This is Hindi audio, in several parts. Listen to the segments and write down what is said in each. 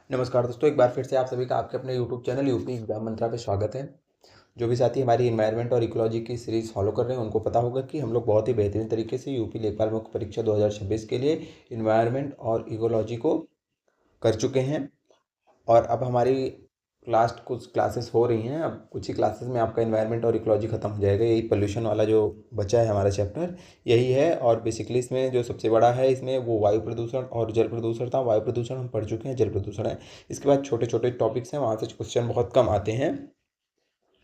नमस्कार दोस्तों, एक बार फिर से आप सभी का आपके अपने यूट्यूब चैनल यूपी एग्जाम मंत्रा पे स्वागत है। जो भी साथी हमारी इन्वायरमेंट और इकोलॉजी की सीरीज़ फॉलो कर रहे हैं उनको पता होगा कि हम लोग बहुत ही बेहतरीन तरीके से यूपी लेखपाल मुख्य परीक्षा 2026 के लिए इन्वायरमेंट और इकोलॉजी को कर चुके हैं। और अब हमारी लास्ट कुछ क्लासेस हो रही हैं। अब कुछ ही क्लासेस में आपका इन्वायरमेंट और इकोलॉजी ख़त्म हो जाएगा। यही पोल्यूशन वाला जो बचा है हमारा चैप्टर यही है। और बेसिकली इसमें जो सबसे बड़ा है इसमें वो वायु प्रदूषण और जल प्रदूषण था। वायु प्रदूषण हम पढ़ चुके हैं, जल प्रदूषण है। इसके बाद छोटे छोटे टॉपिक्स हैं, वहाँ से क्वेश्चन बहुत कम आते हैं।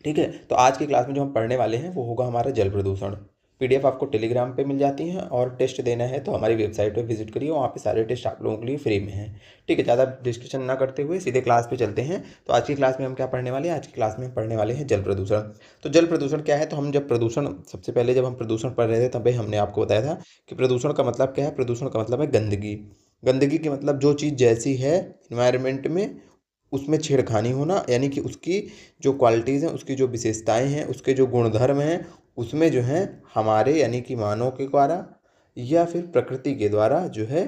ठीक है, तो आज की क्लास में जो हम पढ़ने वाले हैं वो होगा हमारा जल प्रदूषण। पीडीएफ आपको टेलीग्राम पे मिल जाती हैं और टेस्ट देना है तो हमारी वेबसाइट पे विजिट करिए, वहाँ पे सारे टेस्ट आप लोगों के लिए फ्री में हैं। ठीक है, ज़्यादा डिस्कशन ना करते हुए सीधे क्लास पे चलते हैं। तो आज की क्लास में हम क्या पढ़ने वाले हैं? आज की क्लास में हम पढ़ने वाले हैं जल प्रदूषण। तो जल प्रदूषण क्या है? तो हम जब प्रदूषण सबसे पहले जब हम प्रदूषण पढ़ रहे थे तभी हमने आपको बताया था कि प्रदूषण का मतलब क्या है। प्रदूषण का मतलब है गंदगी। गंदगी के मतलब जो चीज़ जैसी है इन्वायरमेंट में उसमें छेड़खानी होना, यानी कि उसकी जो क्वालिटीज़ हैं, उसकी जो विशेषताएं हैं, उसके जो गुणधर्म हैं, उसमें जो हैं हमारे यानी कि मानव के द्वारा या फिर प्रकृति के द्वारा जो है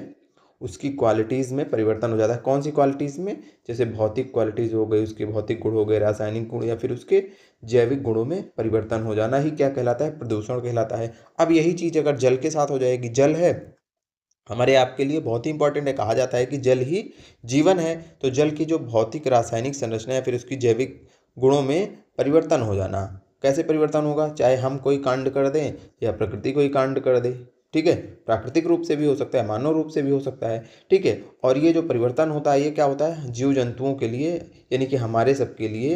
उसकी क्वालिटीज़ में परिवर्तन हो जाता है। कौन सी क्वालिटीज़ में? जैसे भौतिक क्वालिटीज़ हो गई, उसके भौतिक गुण हो गए, रासायनिक गुण, या फिर उसके जैविक गुणों में परिवर्तन हो जाना ही क्या कहलाता है? प्रदूषण कहलाता है। अब यही चीज़ अगर जल के साथ हो जाएगी, जल है हमारे आपके लिए बहुत ही इंपॉर्टेंट है। कहा जाता है कि जल ही जीवन है। तो जल की जो भौतिक रासायनिक संरचना है फिर उसकी जैविक गुणों में परिवर्तन हो जाना। कैसे परिवर्तन होगा? चाहे हम कोई कांड कर दें या प्रकृति कोई कांड कर दे। ठीक है, प्राकृतिक रूप से भी हो सकता है, मानव रूप से भी हो सकता है। ठीक है, और ये जो परिवर्तन होता है ये क्या होता है? जीव जंतुओं के लिए यानी कि हमारे सबके लिए,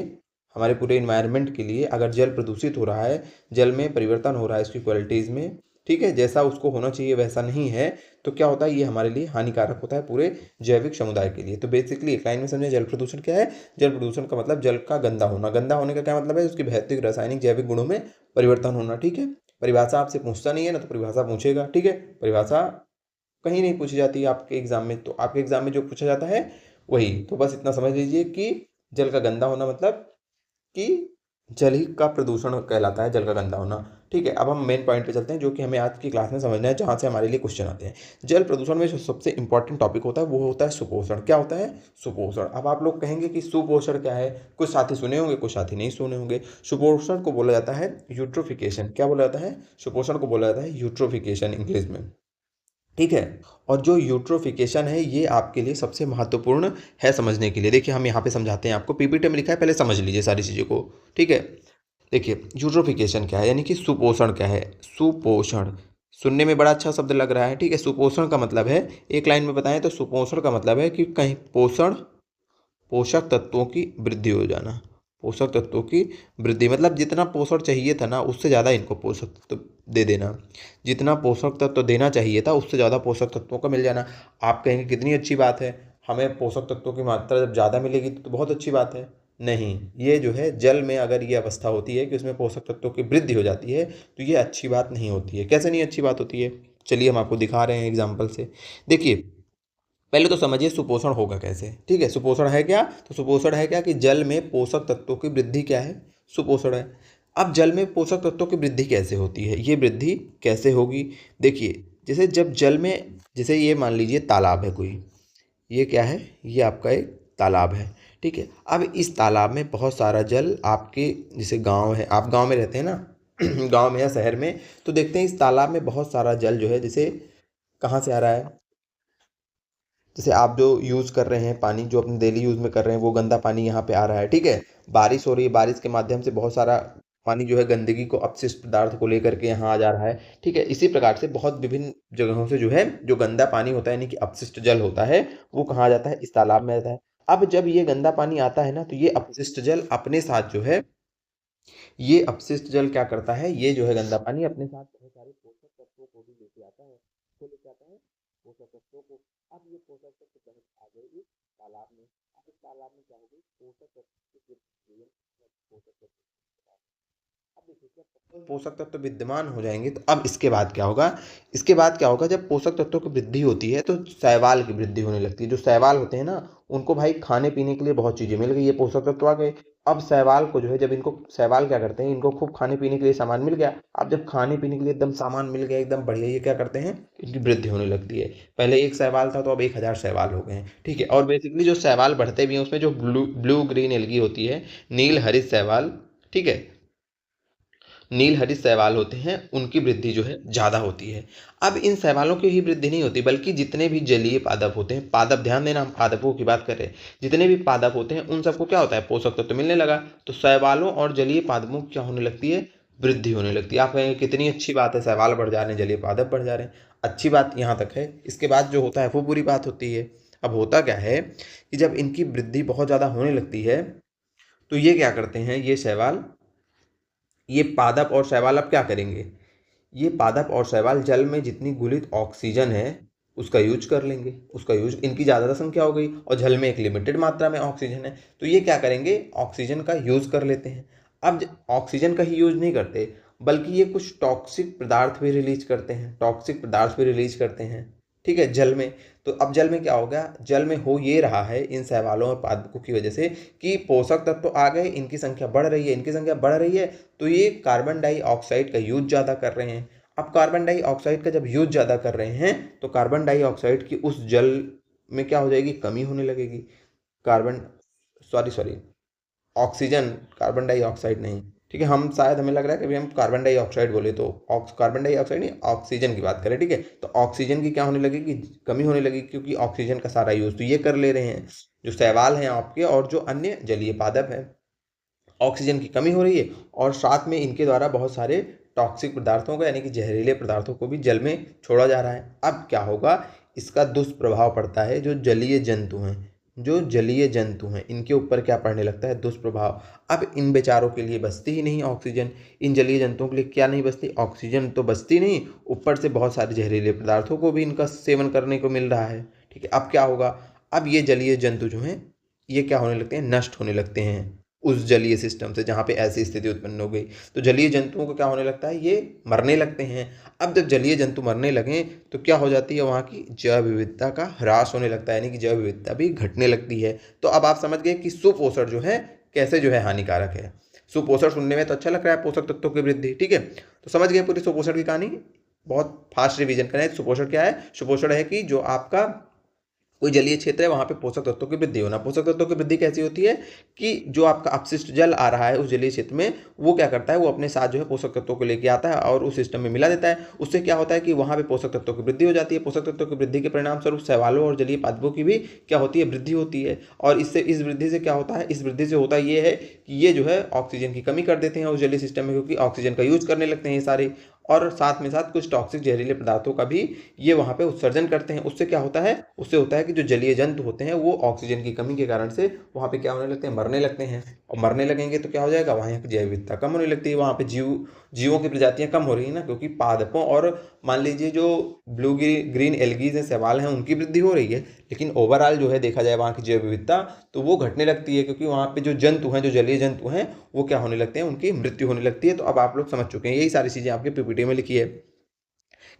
हमारे पूरे इन्वायरमेंट के लिए अगर जल प्रदूषित हो रहा है, जल में परिवर्तन हो रहा है इसकी क्वालिटीज़ में, ठीक है, जैसा उसको होना चाहिए वैसा नहीं है, तो क्या होता है? ये हमारे लिए हानिकारक होता है पूरे जैविक समुदाय के लिए। तो बेसिकली एक लाइन में समझे जल प्रदूषण क्या है। जल प्रदूषण का मतलब जल का गंदा होना। गंदा होने का क्या मतलब है? उसकी भौतिक रासायनिक जैविक गुणों में परिवर्तन होना। ठीक है, परिभाषा आपसे पूछता नहीं है ना, तो परिभाषा पूछेगा। ठीक है, परिभाषा कहीं नहीं पूछी जाती है आपके एग्जाम में, तो आपके एग्जाम में जो पूछा जाता है वही। तो बस इतना समझ लीजिए कि जल का गंदा होना मतलब कि जल ही का प्रदूषण कहलाता है, जल का गंदा होना। ठीक है, अब हम मेन पॉइंट पे चलते हैं जो कि हमें आज की क्लास में समझना है, जहाँ से हमारे लिए क्वेश्चन आते हैं। जल प्रदूषण में जो सबसे इंपॉर्टेंट टॉपिक होता है वो होता है सुपोषण। क्या होता है? सुपोषण। अब आप लोग कहेंगे कि सुपोषण क्या है? कुछ साथी सुने होंगे, कुछ साथी नहीं सुने होंगे। सुपोषण को बोला जाता है यूट्रोफिकेशन। क्या बोला जाता है? सुपोषण को बोला जाता है यूट्रोफिकेशन इंग्लिश में। ठीक है, और जो यूट्रोफिकेशन है ये आपके लिए सबसे महत्वपूर्ण है समझने के लिए। देखिए हम यहाँ पे समझाते हैं आपको, पीपीटी में लिखा है, पहले समझ लीजिए सारी चीज़ों को। ठीक है, देखिए यूट्रोफिकेशन क्या है, यानी कि सुपोषण क्या है। सुपोषण सुनने में बड़ा अच्छा शब्द लग रहा है। ठीक है, सुपोषण का मतलब है, एक लाइन में बताएं तो सुपोषण का मतलब है कि कहीं पोषण, पोषक तत्वों की वृद्धि हो जाना। पोषक तत्वों की वृद्धि मतलब जितना पोषण चाहिए था ना उससे ज़्यादा इनको पोषक तत्व दे देना। जितना पोषक तत्व देना चाहिए था उससे ज़्यादा पोषक तत्वों का मिल जाना। आप कहेंगे कितनी अच्छी बात है, हमें पोषक तत्वों की मात्रा जब ज़्यादा मिलेगी तो बहुत अच्छी बात है। नहीं, ये जो है जल में अगर ये अवस्था होती है कि उसमें पोषक तत्वों की वृद्धि हो जाती है तो ये अच्छी बात नहीं होती है। कैसे नहीं अच्छी बात होती है? चलिए हम आपको दिखा रहे हैं एग्जाम्पल से। देखिए पहले तो समझिए सुपोषण होगा कैसे। ठीक है, सुपोषण है क्या? तो सुपोषण है क्या कि जल में पोषक तत्वों की वृद्धि क्या है? सुपोषण है। अब जल में पोषक तत्वों की वृद्धि कैसे होती है? ये वृद्धि कैसे होगी? देखिए जैसे जब जल में, जैसे ये मान लीजिए तालाब है कोई, ये क्या है? ये आपका एक तालाब है। ठीक है, अब इस तालाब में बहुत सारा जल आपके, जैसे गांव है, आप गांव में रहते हैं ना गांव में या शहर में, तो देखते हैं इस तालाब में बहुत सारा जल जो है, जैसे कहाँ से आ रहा है? जैसे आप जो यूज़ कर रहे हैं पानी, जो अपने डेली यूज़ में कर रहे हैं, वो गंदा पानी यहाँ पे आ रहा है। ठीक है, बारिश हो रही है, बारिश के माध्यम से बहुत सारा पानी जो है गंदगी को, अपशिष्ट पदार्थ को लेकर के यहाँ आ जा रहा है। ठीक है, इसी प्रकार से बहुत विभिन्न जगहों से जो है जो गंदा पानी होता है यानी कि अपशिष्ट जल होता है वो कहाँ आ जाता है? इस तालाब में आता है। अब जब ये गंदा पानी आता है ना तो ये अपशिष्ट जल अपने साथ जो है, ये अपशिष्ट जल क्या करता है? ये जो है गंदा पानी अपने साथ बहुत सारे पोषक तत्वों को भी लेके आता है। तो लेके आता है पोषक तत्वों को। अब ये पोषक तत्व कहीं आ गए इस तालाब में। अब इस तालाब में क्या हो गई? पोषक तत्व की वृद्धि। पोषक तत्व, अब देखिए जब पोषक तत्व विद्यमान हो जाएंगे तो अब इसके बाद क्या होगा? इसके बाद क्या होगा? जब पोषक तत्वों की वृद्धि होती है तो शैवाल की वृद्धि होने लगती है। जो शैवाल होते हैं ना उनको भाई खाने पीने के लिए बहुत चीज़ें मिल गई, ये पोषक तत्व आ गए। अब शैवाल को जो है, जब इनको शैवाल क्या करते हैं, इनको खूब खाने पीने के लिए सामान मिल गया। अब जब खाने पीने के लिए एकदम सामान मिल गया एकदम बढ़िया, ये क्या करते हैं, इनकी वृद्धि होने लगती है। पहले एक शैवाल था तो अब 1000 शैवाल हो गए हैं, ठीक है। और बेसिकली जो शैवाल बढ़ते भी हैं उसमें जो ब्लू ब्लू ग्रीन एल्गी होती है, नील हरित शैवाल, ठीक है, नील हरित शैवाल होते हैं, उनकी वृद्धि जो है ज़्यादा होती है। अब इन शैवालों की ही वृद्धि नहीं होती, बल्कि जितने भी जलीय पादप होते हैं, पादप, ध्यान देना, हम पादपों की बात कर रहे हैं, जितने भी पादप होते हैं उन सबको क्या होता है, पोषक तत्व तो मिलने लगा। तो शैवालों और जलीय पादपों की क्या होने लगती है, वृद्धि होने लगती है। आप कहेंगे कितनी अच्छी बात है, शैवाल बढ़ जा रहे हैं, जलीय पादप बढ़ जा रहे हैं। अच्छी बात यहाँ तक है, इसके बाद जो होता है वो बुरी बात होती है। अब होता क्या है कि जब इनकी वृद्धि बहुत ज़्यादा होने लगती है तो ये क्या करते हैं, ये शैवाल, ये पादप और शैवाल अब क्या करेंगे, ये पादप और शैवाल जल में जितनी गुलित ऑक्सीजन है उसका यूज कर लेंगे। उसका यूज, इनकी ज़्यादा संख्या हो गई और जल में एक लिमिटेड मात्रा में ऑक्सीजन है, तो ये क्या करेंगे, ऑक्सीजन का यूज कर लेते हैं। अब ऑक्सीजन का ही यूज नहीं करते, बल्कि ये कुछ टॉक्सिक पदार्थ भी रिलीज करते हैं, टॉक्सिक पदार्थ भी रिलीज करते हैं, ठीक है, जल में। तो अब जल में क्या हो गया, जल में हो ये रहा है इन शैवालों और पादपों की वजह से कि पोषक तत्व तो आ गए, इनकी संख्या बढ़ रही है, इनकी संख्या बढ़ रही है, तो ये कार्बन डाइऑक्साइड का यूज ज़्यादा कर रहे हैं। अब कार्बन डाइऑक्साइड का जब यूज ज़्यादा कर रहे हैं तो कार्बन डाइऑक्साइड की उस जल में क्या हो जाएगी, कमी होने लगेगी। Carbon, sorry sorry, oxygen, carbon dioxide नहीं, ठीक है, हम शायद, हमें लग रहा है कि अभी हम कार्बन डाइऑक्साइड बोले तो कार्बन डाइऑक्साइड नहीं, ऑक्सीजन की बात करें, ठीक है। तो ऑक्सीजन की क्या होने लगेगी, कमी होने लगेगी, क्योंकि ऑक्सीजन का सारा यूज तो ये कर ले रहे हैं, जो शैवाल हैं आपके और जो अन्य जलीय पादप हैं। ऑक्सीजन की कमी हो रही है और साथ में इनके द्वारा बहुत सारे टॉक्सिक पदार्थों को, यानी कि जहरीले पदार्थों को भी जल में छोड़ा जा रहा है। अब क्या होगा, इसका दुष्प्रभाव पड़ता है जो जलीय जंतु हैं, जो जलीय जंतु हैं इनके ऊपर क्या पड़ने लगता है, दुष्प्रभाव। अब इन बेचारों के लिए बचती ही नहीं ऑक्सीजन, इन जलीय जंतुओं के लिए क्या नहीं बचती, ऑक्सीजन तो बचती नहीं, ऊपर से बहुत सारे जहरीले पदार्थों को भी इनका सेवन करने को मिल रहा है, ठीक है। अब क्या होगा, अब ये जलीय जंतु जो हैं ये क्या होने लगते हैं, नष्ट होने लगते हैं उस जलीय सिस्टम से जहाँ पे ऐसी स्थिति उत्पन्न हो गई। तो जलीय जंतुओं को क्या होने लगता है, ये मरने लगते हैं। अब जब जलीय जंतु मरने लगें तो क्या हो जाती है, वहाँ की जैव विविधता का ह्रास होने लगता है, यानी कि जैव विविधता भी घटने लगती है। तो अब आप समझ गए कि सुपोषण जो है कैसे जो है हानिकारक है। सुपोषण सुनने में तो अच्छा लग रहा है, पोषक तत्वों की वृद्धि, ठीक है, तो समझ गए पूरी सुपोषण की कहानी। बहुत फास्ट रिवीजन करें, सुपोषण क्या है, सुपोषण है कि जो आपका कोई जलीय क्षेत्र है वहाँ पे पोषक तत्वों की वृद्धि होना। पोषक तत्वों की वृद्धि कैसी होती है कि जो आपका अपशिष्ट जल आ रहा है उस जलीय क्षेत्र में, वो क्या करता है, वो अपने साथ जो है पोषक तत्वों को लेके आता है और उस सिस्टम में मिला देता है। उससे क्या होता है कि वहाँ पे पोषक तत्वों की वृद्धि हो जाती है। पोषक तत्वों की वृद्धि के परिणाम स्वरूप शैवालों और जलीय पादपों की भी क्या होती है, वृद्धि होती है। और इससे, इस वृद्धि से क्या होता है, इस वृद्धि से होता ये है कि ये जो है ऑक्सीजन की कमी कर देते हैं उस जलीय सिस्टम में, क्योंकि ऑक्सीजन का यूज करने लगते हैं ये सारे, और साथ में साथ कुछ टॉक्सिक जहरीले पदार्थों का भी ये वहाँ पे उत्सर्जन करते हैं। उससे क्या होता है, उससे होता है कि जो जलीय जंतु होते हैं वो ऑक्सीजन की कमी के कारण से वहाँ पे क्या होने लगते हैं, मरने लगते हैं। और मरने लगेंगे तो क्या हो जाएगा, वहाँ की जैव विविधता कम होने लगती है, वहाँ पे जीवों की प्रजातियाँ कम हो रही है ना, क्योंकि पादपों और मान लीजिए जो ब्लू ग्रीन एल्गीज हैं, शैवाल हैं, उनकी वृद्धि हो रही है, लेकिन ओवरऑल जो है देखा जाए वहाँ की जैव विविधता तो वो घटने लगती है, क्योंकि वहाँ पे जो जंतु हैं, जो जलीय जंतु हैं, वो क्या होने लगते हैं, उनकी मृत्यु होने लगती है। तो अब आप लोग समझ चुके हैं, यही सारी चीज़ें आपके पीपीटी में लिखी है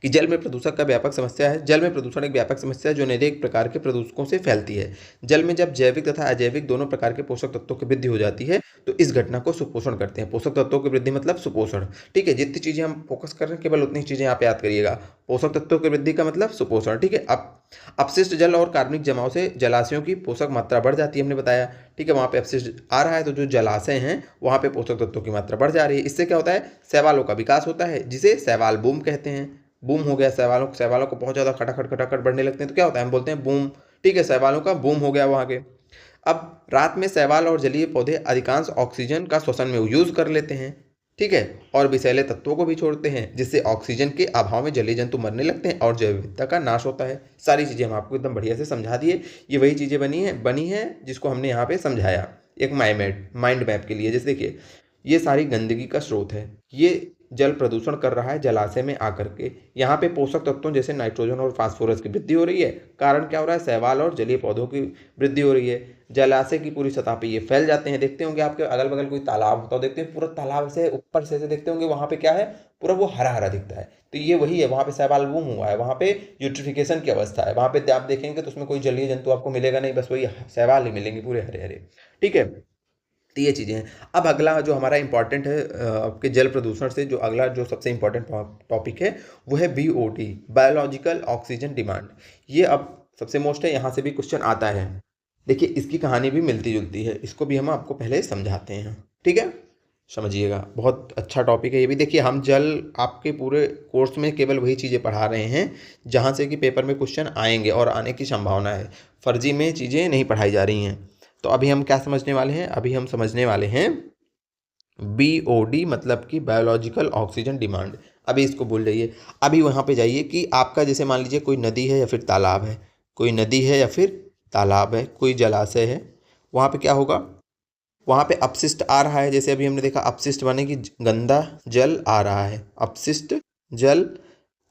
कि जल में प्रदूषण का व्यापक समस्या है। जल में प्रदूषण एक व्यापक समस्या है जो अनेक प्रकार के प्रदूषकों से फैलती है। जल में जब जैविक तथा अजैविक दोनों प्रकार के पोषक तत्वों की वृद्धि हो जाती है तो इस घटना को सुपोषण करते हैं। पोषक तत्वों की वृद्धि मतलब सुपोषण, ठीक है। जितनी चीज़ें हम फोकस कर रहे हैं केवल उतनी चीज़ें यहाँ पे याद करिएगा। पोषक तत्वों की वृद्धि का मतलब सुपोषण, ठीक है। अब अपशिष्ट जल और कार्बनिक जमाव से जलाशयों की पोषक मात्रा बढ़ जाती है, हमने बताया, ठीक है। वहाँ पे अपशिष्ट आ रहा है तो जो जलाशय हैं वहाँ पे पोषक तत्वों की मात्रा बढ़ जा रही है। इससे क्या होता है, शैवालों का विकास होता है, जिसे शैवाल बूम कहते हैं। बूम हो गया, शैवालों को बहुत ज़्यादा खटाखट खटाखट बढ़ने लगते हैं तो क्या होता है, हम बोलते हैं बूम, ठीक है, शैवालों का बूम हो गया वहाँ के। अब रात में शैवाल और जलीय पौधे अधिकांश ऑक्सीजन का श्वसन में यूज कर लेते हैं, ठीक है, और विषैले तत्वों को भी छोड़ते हैं, जिससे ऑक्सीजन के अभाव में जलीय जंतु मरने लगते हैं और जैव विविधता का नाश होता है। सारी चीज़ें हम आपको एकदम बढ़िया से समझा दिए। ये वही चीज़ें बनी है जिसको हमने यहाँ पे समझाया एक माइंड मैप के लिए। जैसे देखिए, ये सारी गंदगी का स्रोत है, ये जल प्रदूषण कर रहा है जलाशय में आकर के। यहाँ पे पोषक तत्वों जैसे नाइट्रोजन और फास्फोरस की वृद्धि हो रही है। कारण क्या हो रहा है, शैवाल और जलीय पौधों की वृद्धि हो रही है। जलाशय की पूरी सतह पे ये फैल जाते हैं। देखते होंगे आपके अगल बगल कोई तालाब होता है, देखते हैं पूरा तालाब से ऊपर से देखते होंगे, वहाँ पे क्या है, पूरा वो हरा हरा दिखता है। तो ये वही है, वहाँ पे शैवाल बूम हुआ है, वहाँ पे यूट्रिफिकेशन की अवस्था है। वहाँ पे आप देखेंगे तो उसमें कोई जलीय जंतु आपको मिलेगा नहीं, बस वही शैवाल ही मिलेंगे पूरे हरे हरे, ठीक है। तो ये चीज़ें हैं। अब अगला जो हमारा इम्पॉर्टेंट है आपके जल प्रदूषण से जो अगला जो सबसे इम्पॉर्टेंट टॉपिक है वो है BOD, बायोलॉजिकल ऑक्सीजन डिमांड। ये अब सबसे मोस्ट है, यहाँ से भी क्वेश्चन आता है। देखिए इसकी कहानी भी मिलती जुलती है, इसको भी हम आपको पहले समझाते हैं, ठीक है, समझिएगा। बहुत अच्छा टॉपिक है ये भी। देखिए हम जल आपके पूरे कोर्स में केवल वही चीज़ें पढ़ा रहे हैं जहाँ से कि पेपर में क्वेश्चन आएंगे और आने की संभावना है, फर्जी में चीज़ें नहीं पढ़ाई जा रही हैं। तो अभी हम क्या समझने वाले हैं, अभी हम समझने वाले हैं BOD मतलब कि बायोलॉजिकल ऑक्सीजन डिमांड। अभी इसको बोल जाइए, अभी वहाँ पे जाइए कि आपका जैसे मान लीजिए कोई नदी है या फिर तालाब है, कोई नदी है या फिर तालाब है, कोई जलाशय है, वहाँ पे क्या होगा, वहाँ पे अपशिष्ट आ रहा है। जैसे अभी हमने देखा अपशिष्ट माने कि गंदा जल आ रहा है, अपशिष्ट जल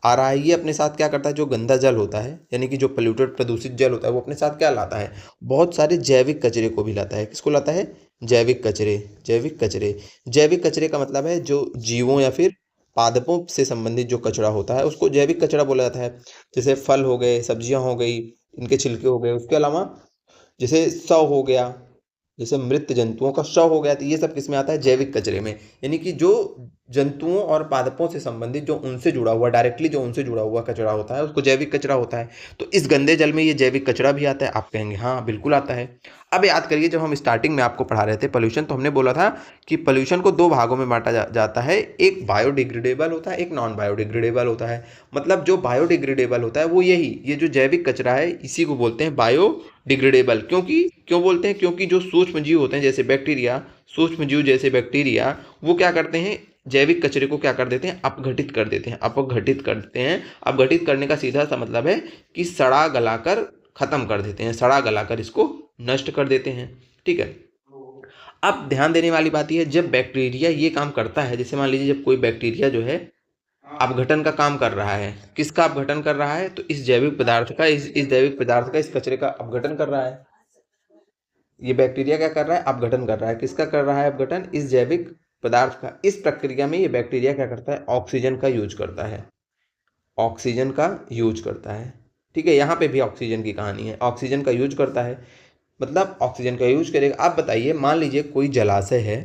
आ रहा है। ये अपने साथ क्या करता है, जो गंदा जल होता है यानी कि जो पोल्यूटेड प्रदूषित जल होता है वो अपने साथ क्या लाता है, बहुत सारे जैविक कचरे को भी लाता है। किसको लाता है, जैविक कचरे। जैविक कचरे, जैविक कचरे का मतलब है जो जीवों या फिर पादपों से संबंधित जो कचरा होता है उसको जैविक कचरा बोला जाता है। जैसे फल हो गए, सब्जियां हो गई, इनके छिलके हो गए, उसके अलावा जैसे शव हो गया, जैसे मृत जंतुओं का शव हो गया, तो ये सब किस में आता है, जैविक कचरे में। यानी कि जो जंतुओं और पादपों से संबंधित जो उनसे जुड़ा हुआ डायरेक्टली जो उनसे जुड़ा हुआ कचरा होता है उसको जैविक कचरा होता है। तो इस गंदे जल में ये जैविक कचरा भी आता है। आप कहेंगे हाँ बिल्कुल आता है। अब याद करिए जब हम स्टार्टिंग में आपको पढ़ा रहे थे पोल्यूशन, तो हमने बोला था कि पोल्यूशन को दो भागों में बांटा जाता है, एक बायोडिग्रेडेबल होता है, एक नॉन बायोडिग्रेडेबल होता है। मतलब जो बायोडिग्रेडेबल होता है वो ये जो जैविक कचरा है इसी को बोलते हैं बायोडिग्रेडेबल। क्यों बोलते हैं, क्योंकि जो सूक्ष्म जीव होते हैं जैसे बैक्टीरिया, सूक्ष्म जीव जैसे बैक्टीरिया वो क्या करते हैं, जैविक कचरे को क्या कर देते हैं, अपघटित कर देते हैं, अपघटित करते हैं। अपघटित करने का सीधा सा मतलब है कि सड़ा गलाकर खत्म कर देते हैं, सड़ा गलाकर इसको नष्ट कर देते हैं, ठीक है। अब ध्यान देने वाली बात यह है, जब बैक्टीरिया ये काम करता है, जैसे मान लीजिए जब कोई बैक्टीरिया जो है अपघटन का काम कर रहा है, किसका अपघटन कर रहा है, तो इस जैविक पदार्थ का, इस जैविक पदार्थ का, इस कचरे का अपघटन कर रहा है। ये बैक्टीरिया क्या कर रहा है, अपघटन कर रहा है। किसका कर रहा है अपघटन, इस जैविक पदार्थ का। इस प्रक्रिया में ये बैक्टीरिया क्या करता है, ऑक्सीजन का यूज करता है, ऑक्सीजन का यूज करता है, ठीक है। यहाँ पे भी ऑक्सीजन की कहानी है, ऑक्सीजन का यूज करता है, मतलब ऑक्सीजन का यूज करेगा। आप बताइए, मान लीजिए कोई जलाशय है,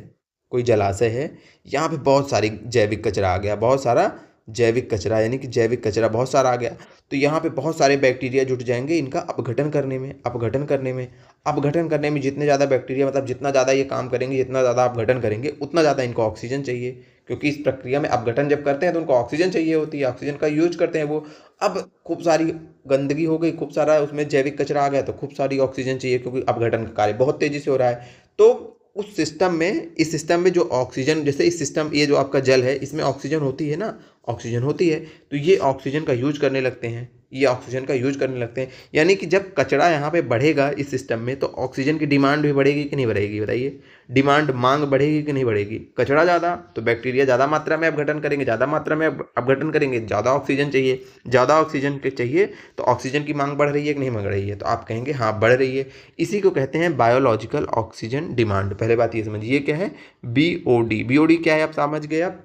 कोई जलाशय है, यहाँ पे बहुत सारी जैविक कचरा आ गया, बहुत सारा जैविक कचरा, यानी कि जैविक कचरा बहुत सारा आ गया। तो यहाँ पे बहुत सारे बैक्टीरिया जुट जाएंगे इनका अपघटन करने में, अपघटन करने में, अपघटन करने में। जितने ज़्यादा बैक्टीरिया, मतलब जितना ज़्यादा ये काम करेंगे, जितना ज़्यादा अपघटन करेंगे, उतना ज़्यादा इनको ऑक्सीजन चाहिए, क्योंकि इस प्रक्रिया में अपघटन जब करते हैं तो उनको ऑक्सीजन चाहिए होती है, ऑक्सीजन का यूज करते हैं वो। अब खूब सारी गंदगी हो गई, खूब सारा उसमें जैविक कचरा आ गया, तो खूब सारी ऑक्सीजन चाहिए क्योंकि अपघटन का कार्य बहुत तेजी से हो रहा है। तो उस सिस्टम में, इस सिस्टम में जो ऑक्सीजन, जैसे इस सिस्टम, ये जो आपका जल है इसमें ऑक्सीजन होती है ना, ऑक्सीजन होती है, तो ये ऑक्सीजन का यूज करने लगते हैं, ये ऑक्सीजन का यूज करने लगते हैं। यानी कि जब कचरा यहाँ पे बढ़ेगा इस सिस्टम में, तो ऑक्सीजन की डिमांड भी बढ़ेगी कि नहीं बढ़ेगी, बताइए। डिमांड, मांग बढ़ेगी कि नहीं बढ़ेगी। कचरा ज़्यादा तो बैक्टीरिया ज़्यादा मात्रा में अपघटन करेंगे, ज़्यादा मात्रा में अपघटन करेंगे, ज़्यादा ऑक्सीजन चाहिए, ज़्यादा ऑक्सीजन के चाहिए, तो ऑक्सीजन की मांग बढ़ रही है कि नहीं बढ़ रही है, तो आप कहेंगे हाँ बढ़ रही है। इसी को कहते हैं बायोलॉजिकल ऑक्सीजन डिमांड। पहले बात ये समझिए क्या है BOD। BOD क्या है, आप समझ गए। आप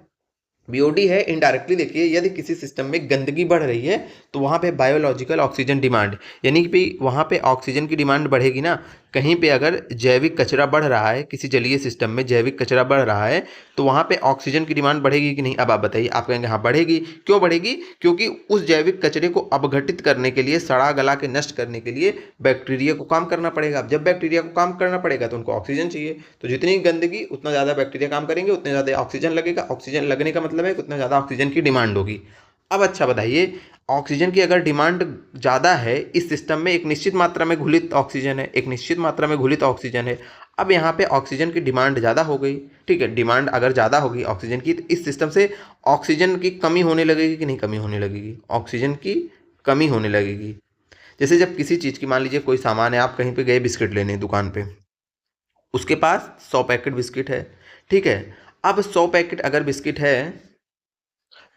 BOD है इनडायरेक्टली, देखिए यदि किसी सिस्टम में गंदगी बढ़ रही है तो वहाँ पे बायोलॉजिकल ऑक्सीजन डिमांड, यानी कि वहाँ पे ऑक्सीजन की डिमांड बढ़ेगी ना। कहीं पे अगर जैविक कचरा बढ़ रहा है, किसी जलीय सिस्टम में जैविक कचरा बढ़ रहा है, तो वहाँ पे ऑक्सीजन की डिमांड बढ़ेगी कि नहीं। अब आप बताइए, आप कहेंगे हाँ बढ़ेगी। क्यों बढ़ेगी, क्योंकि उस जैविक कचरे को अपघटित करने के लिए, सड़ा गला के नष्ट करने के लिए बैक्टीरिया को काम करना पड़ेगा। अब जब बैक्टीरिया को काम करना पड़ेगा तो उनको ऑक्सीजन चाहिए, तो जितनी गंदगी उतना ज़्यादा बैक्टीरिया काम करेंगे, उतने ज़्यादा ऑक्सीजन लगेगा। ऑक्सीजन लगने का मतलब है कि उतना ज़्यादा ऑक्सीजन की डिमांड होगी। अब अच्छा बताइए, ऑक्सीजन की अगर डिमांड ज़्यादा है, इस सिस्टम में एक निश्चित मात्रा में घुलित ऑक्सीजन है, एक निश्चित मात्रा में घुलित ऑक्सीजन है। अब यहाँ पे ऑक्सीजन की डिमांड ज़्यादा हो गई, ठीक है। डिमांड अगर ज़्यादा होगी ऑक्सीजन की, तो इस सिस्टम से ऑक्सीजन की कमी होने लगेगी कि नहीं, कमी होने लगेगी, ऑक्सीजन की कमी होने लगेगी। जैसे जब किसी चीज़ की, मान लीजिए कोई सामान है, आप कहीं पे गए बिस्किट लेने दुकान पे, उसके पास 100 पैकेट बिस्किट है, ठीक है। अब 100 पैकेट अगर बिस्किट है,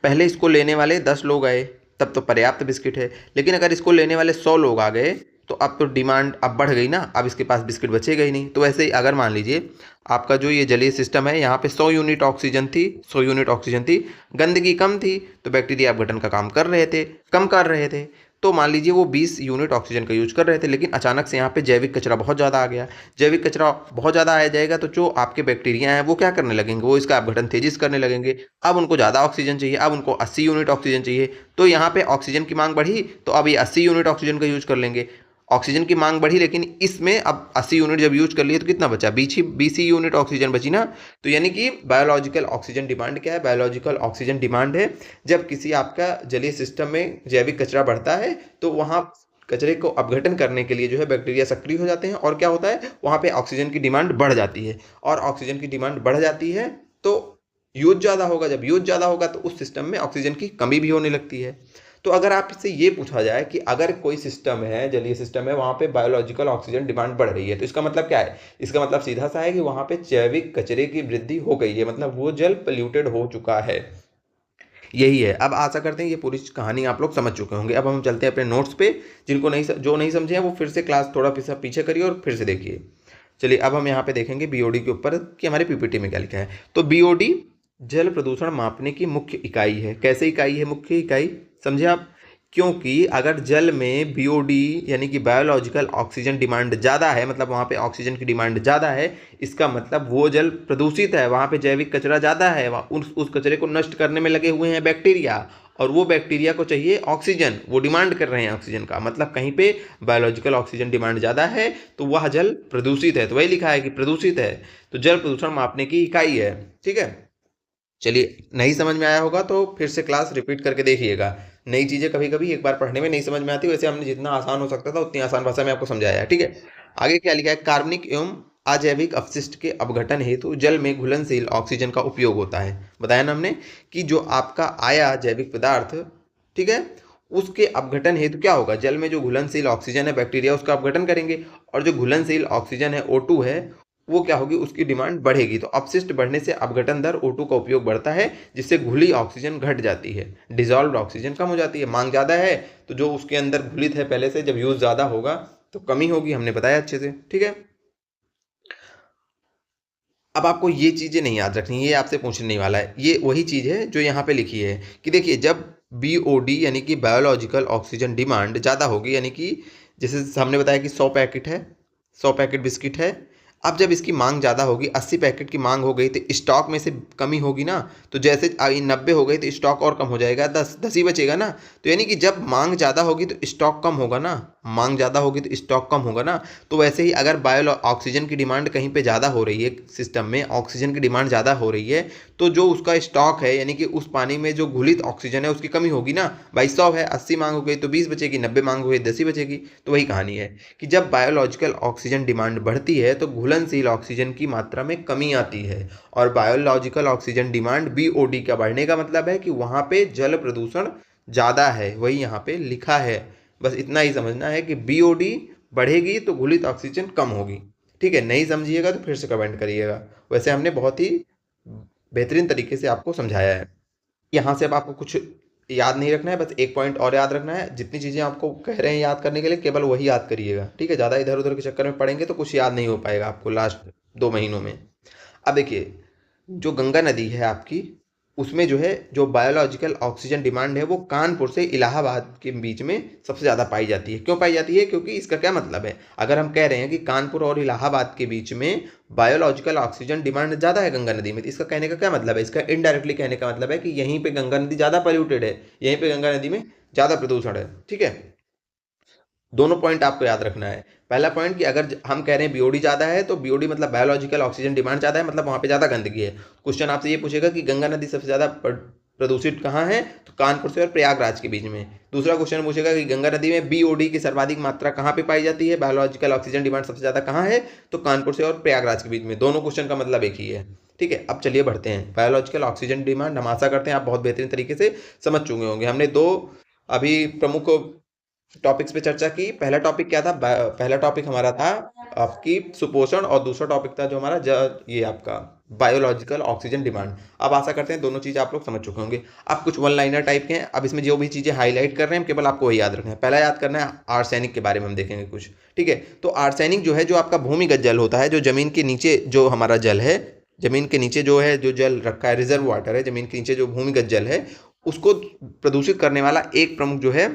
पहले इसको लेने वाले 10 लोग आए, तब तो पर्याप्त बिस्किट है। लेकिन अगर इसको लेने वाले 100 लोग आ गए, तो अब तो डिमांड अब बढ़ गई ना, अब इसके पास बिस्किट बचेगा ही नहीं। तो वैसे ही अगर मान लीजिए आपका जो ये जलीय सिस्टम है, यहाँ पे 100 यूनिट ऑक्सीजन थी, 100 यूनिट ऑक्सीजन थी, गंदगी कम थी, तो बैक्टीरिया अपघटन का काम कर रहे थे, कम कर रहे थे। तो मान लीजिए वो 20 यूनिट ऑक्सीजन का यूज कर रहे थे, लेकिन अचानक से यहाँ पे जैविक कचरा बहुत ज़्यादा आ गया। जैविक कचरा बहुत ज़्यादा आ जाएगा तो जो आपके बैक्टीरिया हैं वो क्या करने लगेंगे, वो इसका अपघटन तेजी से करने लगेंगे। अब उनको ज़्यादा ऑक्सीजन चाहिए, अब उनको 80 यूनिट ऑक्सीजन चाहिए, तो यहाँ पे ऑक्सीजन की मांग बढ़ी तो अब ये 80 यूनिट ऑक्सीजन का यूज कर लेंगे। ऑक्सीजन की मांग बढ़ी, लेकिन इसमें अब 80 यूनिट जब यूज कर लिए तो कितना बचा, 20 ही यूनिट ऑक्सीजन बची ना। तो यानी कि बायोलॉजिकल ऑक्सीजन डिमांड क्या है, बायोलॉजिकल ऑक्सीजन डिमांड है जब किसी आपका जलीय सिस्टम में जैविक कचरा बढ़ता है तो वहाँ कचरे को अपघटन करने के लिए जो है बैक्टीरिया सक्रिय हो जाते हैं, और क्या होता है वहाँ पे ऑक्सीजन की डिमांड बढ़ जाती है। और ऑक्सीजन की डिमांड बढ़ जाती है तो यूज ज़्यादा होगा, जब यूज ज़्यादा होगा तो उस सिस्टम में ऑक्सीजन की कमी भी होने लगती है। तो अगर आप इससे ये पूछा जाए कि अगर कोई सिस्टम है, जलीय सिस्टम है, वहाँ पे बायोलॉजिकल ऑक्सीजन डिमांड बढ़ रही है, तो इसका मतलब क्या है, इसका मतलब सीधा सा है कि वहाँ पे जैविक कचरे की वृद्धि हो गई है, मतलब वो जल पोल्यूटेड हो चुका है। यही है। अब आशा करते हैं ये पूरी कहानी आप लोग समझ चुके होंगे। अब हम चलते हैं अपने नोट्स पे, जिनको नहीं जो नहीं समझे हैं वो फिर से क्लास थोड़ा पीछे करिए और फिर से देखिए। चलिए अब हम यहाँ पे देखेंगे बीओडी के ऊपर कि हमारे पीपीटी में क्या लिखा है। तो बीओडी जल प्रदूषण मापने की मुख्य इकाई है। कैसे इकाई है मुख्य इकाई, समझे आप, क्योंकि अगर जल में बीओडी यानी कि बायोलॉजिकल ऑक्सीजन डिमांड ज़्यादा है, मतलब वहाँ पे ऑक्सीजन की डिमांड ज़्यादा है, इसका मतलब वो जल प्रदूषित है, वहाँ पे जैविक कचरा ज़्यादा है, उस कचरे को नष्ट करने में लगे हुए हैं बैक्टीरिया, और वो बैक्टीरिया को चाहिए ऑक्सीजन, वो डिमांड कर रहे हैं ऑक्सीजन का, मतलब कहीं पे बायोलॉजिकल ऑक्सीजन डिमांड ज़्यादा है तो वह जल प्रदूषित है। तो वही लिखा है कि प्रदूषित है, तो जल प्रदूषण मापने की इकाई है। ठीक है, चलिए नहीं समझ में आया होगा तो फिर से क्लास रिपीट करके देखिएगा। नई चीज़ें कभी कभी एक बार पढ़ने में नहीं समझ में आती, वैसे हमने जितना आसान हो सकता था उतनी आसान भाषा में आपको समझाया है। ठीक है, आगे क्या लिखा है, कार्बनिक एवं अजैविक अपशिष्ट के अपघटन हेतु जल में घुलनशील ऑक्सीजन का उपयोग होता है। बताया ना हमने कि जो आपका आया जैविक पदार्थ, ठीक है, उसके अपघटन हेतु क्या होगा, जल में जो घुलनशील ऑक्सीजन है बैक्टीरिया उसका अपघटन करेंगे, और जो घुलनशील ऑक्सीजन है O2 है वो क्या होगी, उसकी डिमांड बढ़ेगी। तो अपशिष्ट बढ़ने से अपघटन दर O2 का उपयोग बढ़ता है, जिससे घुली ऑक्सीजन घट जाती है, डिजॉल्व ऑक्सीजन कम हो जाती है। मांग ज़्यादा है तो जो उसके अंदर घुलित है पहले से, जब यूज ज़्यादा होगा तो कमी होगी, हमने बताया अच्छे से। ठीक है, अब आपको ये चीज़ें नहीं याद रखनी, ये आपसे पूछने नहीं वाला है, ये वही चीज़ है जो यहाँ पे लिखी है कि देखिए जब बीओडी यानी कि बायोलॉजिकल ऑक्सीजन डिमांड ज़्यादा होगी, यानी कि जैसे हमने बताया कि 100 पैकेट है, 100 पैकेट बिस्किट है, अब जब इसकी मांग ज़्यादा होगी, 80 पैकेट की मांग हो गई तो स्टॉक में से कमी होगी ना, तो जैसे 90 हो गई तो स्टॉक और कम हो जाएगा, 10 ही बचेगा ना। तो यानी कि जब मांग ज़्यादा होगी तो स्टॉक कम होगा ना, मांग ज़्यादा होगी तो स्टॉक कम होगा ना। तो वैसे ही अगर बायो ऑक्सीजन की डिमांड कहीं पे ज़्यादा हो रही है, सिस्टम में ऑक्सीजन की डिमांड ज़्यादा हो रही है, तो जो उसका स्टॉक है यानी कि उस पानी में जो घुलित ऑक्सीजन है उसकी कमी होगी ना। भाई 100 है, 80 मांग हो गई तो 20 बचेगी, 90 मांग हो गई 10 ही बचेगी। तो वही कहानी है कि जब बायोलॉजिकल ऑक्सीजन डिमांड बढ़ती है तो घुलनशील ऑक्सीजन की मात्रा में कमी आती है, और बायोलॉजिकल ऑक्सीजन डिमांड बीओडी का बढ़ने का मतलब है कि वहाँ पे जल प्रदूषण ज़्यादा है, वही यहाँ पे लिखा है। बस इतना ही समझना है कि बीओडी बढ़ेगी तो घुलित ऑक्सीजन कम होगी। ठीक है, नहीं समझिएगा तो फिर से कमेंट करिएगा। वैसे हमने बहुत ही बेहतरीन तरीके से आपको समझाया है। यहाँ से अब आपको कुछ याद नहीं रखना है, बस एक पॉइंट और याद रखना है। जितनी चीज़ें आपको कह रहे हैं याद करने के लिए केवल वही याद करिएगा। ठीक है, ज़्यादा इधर उधर के चक्कर में पड़ेंगे तो कुछ याद नहीं हो पाएगा आपको लास्ट 2 महीनों में। अब देखिए जो गंगा नदी है आपकी, उसमें जो है जो बायोलॉजिकल ऑक्सीजन डिमांड है वो कानपुर से इलाहाबाद के बीच में सबसे ज़्यादा पाई जाती है। क्यों पाई जाती है, क्योंकि इसका क्या मतलब है, अगर हम कह रहे हैं कि कानपुर और इलाहाबाद के बीच में बायोलॉजिकल ऑक्सीजन डिमांड ज़्यादा है गंगा नदी में, तो इसका कहने का क्या मतलब है, इसका इनडायरेक्टली कहने का मतलब है कि यहीं पर गंगा नदी ज़्यादा पोल्यूटेड है, यहीं पर गंगा नदी में ज़्यादा प्रदूषण है। ठीक है, दोनों पॉइंट आपको याद रखना है। पहला पॉइंट कि अगर हम कह रहे हैं बीओडी ज़्यादा है तो बीओडी मतलब बायोलॉजिकल ऑक्सीजन डिमांड ज़्यादा है, मतलब वहाँ पे ज़्यादा गंदगी है। क्वेश्चन आपसे ये पूछेगा कि गंगा नदी सबसे ज़्यादा प्रदूषित कहाँ है, तो कानपुर से और प्रयागराज के बीच में। दूसरा क्वेश्चन पूछेगा कि गंगा नदी में बीओडी की सर्वाधिक मात्रा कहाँ पे पाई जाती है, बायोलॉजिकल ऑक्सीजन डिमांड सबसे ज़्यादा कहाँ है, तो कानपुर से और प्रयागराज के बीच में। दोनों क्वेश्चन का मतलब एक ही है। ठीक है, अब चलिए बढ़ते हैं। बायोलॉजिकल ऑक्सीजन डिमांड हम आशा करते हैं आप बहुत बेहतरीन तरीके से समझ चुके होंगे। हमने 2 अभी प्रमुख टॉपिक्स पे चर्चा की। पहला टॉपिक क्या था, पहला टॉपिक हमारा था आपकी सुपोषण, और दूसरा टॉपिक था जो हमारा ये आपका बायोलॉजिकल ऑक्सीजन डिमांड। अब आशा करते हैं दोनों चीज़ आप लोग समझ चुके होंगे। अब कुछ वन लाइनर टाइप के हैं। अब इसमें जो भी चीज़ें हाईलाइट कर रहे हैं केवल आपको वही याद रखना है। पहला याद करना है आर्सेनिक के बारे में हम देखेंगे कुछ। ठीक है, तो आर्सेनिक जो है जो आपका भूमिगत जल होता है, जो जमीन के नीचे जो हमारा जल है, जमीन के नीचे जो है जो जल रखा है, रिजर्व वाटर है, जमीन के नीचे जो भूमिगत जल है, उसको प्रदूषित करने वाला एक प्रमुख जो है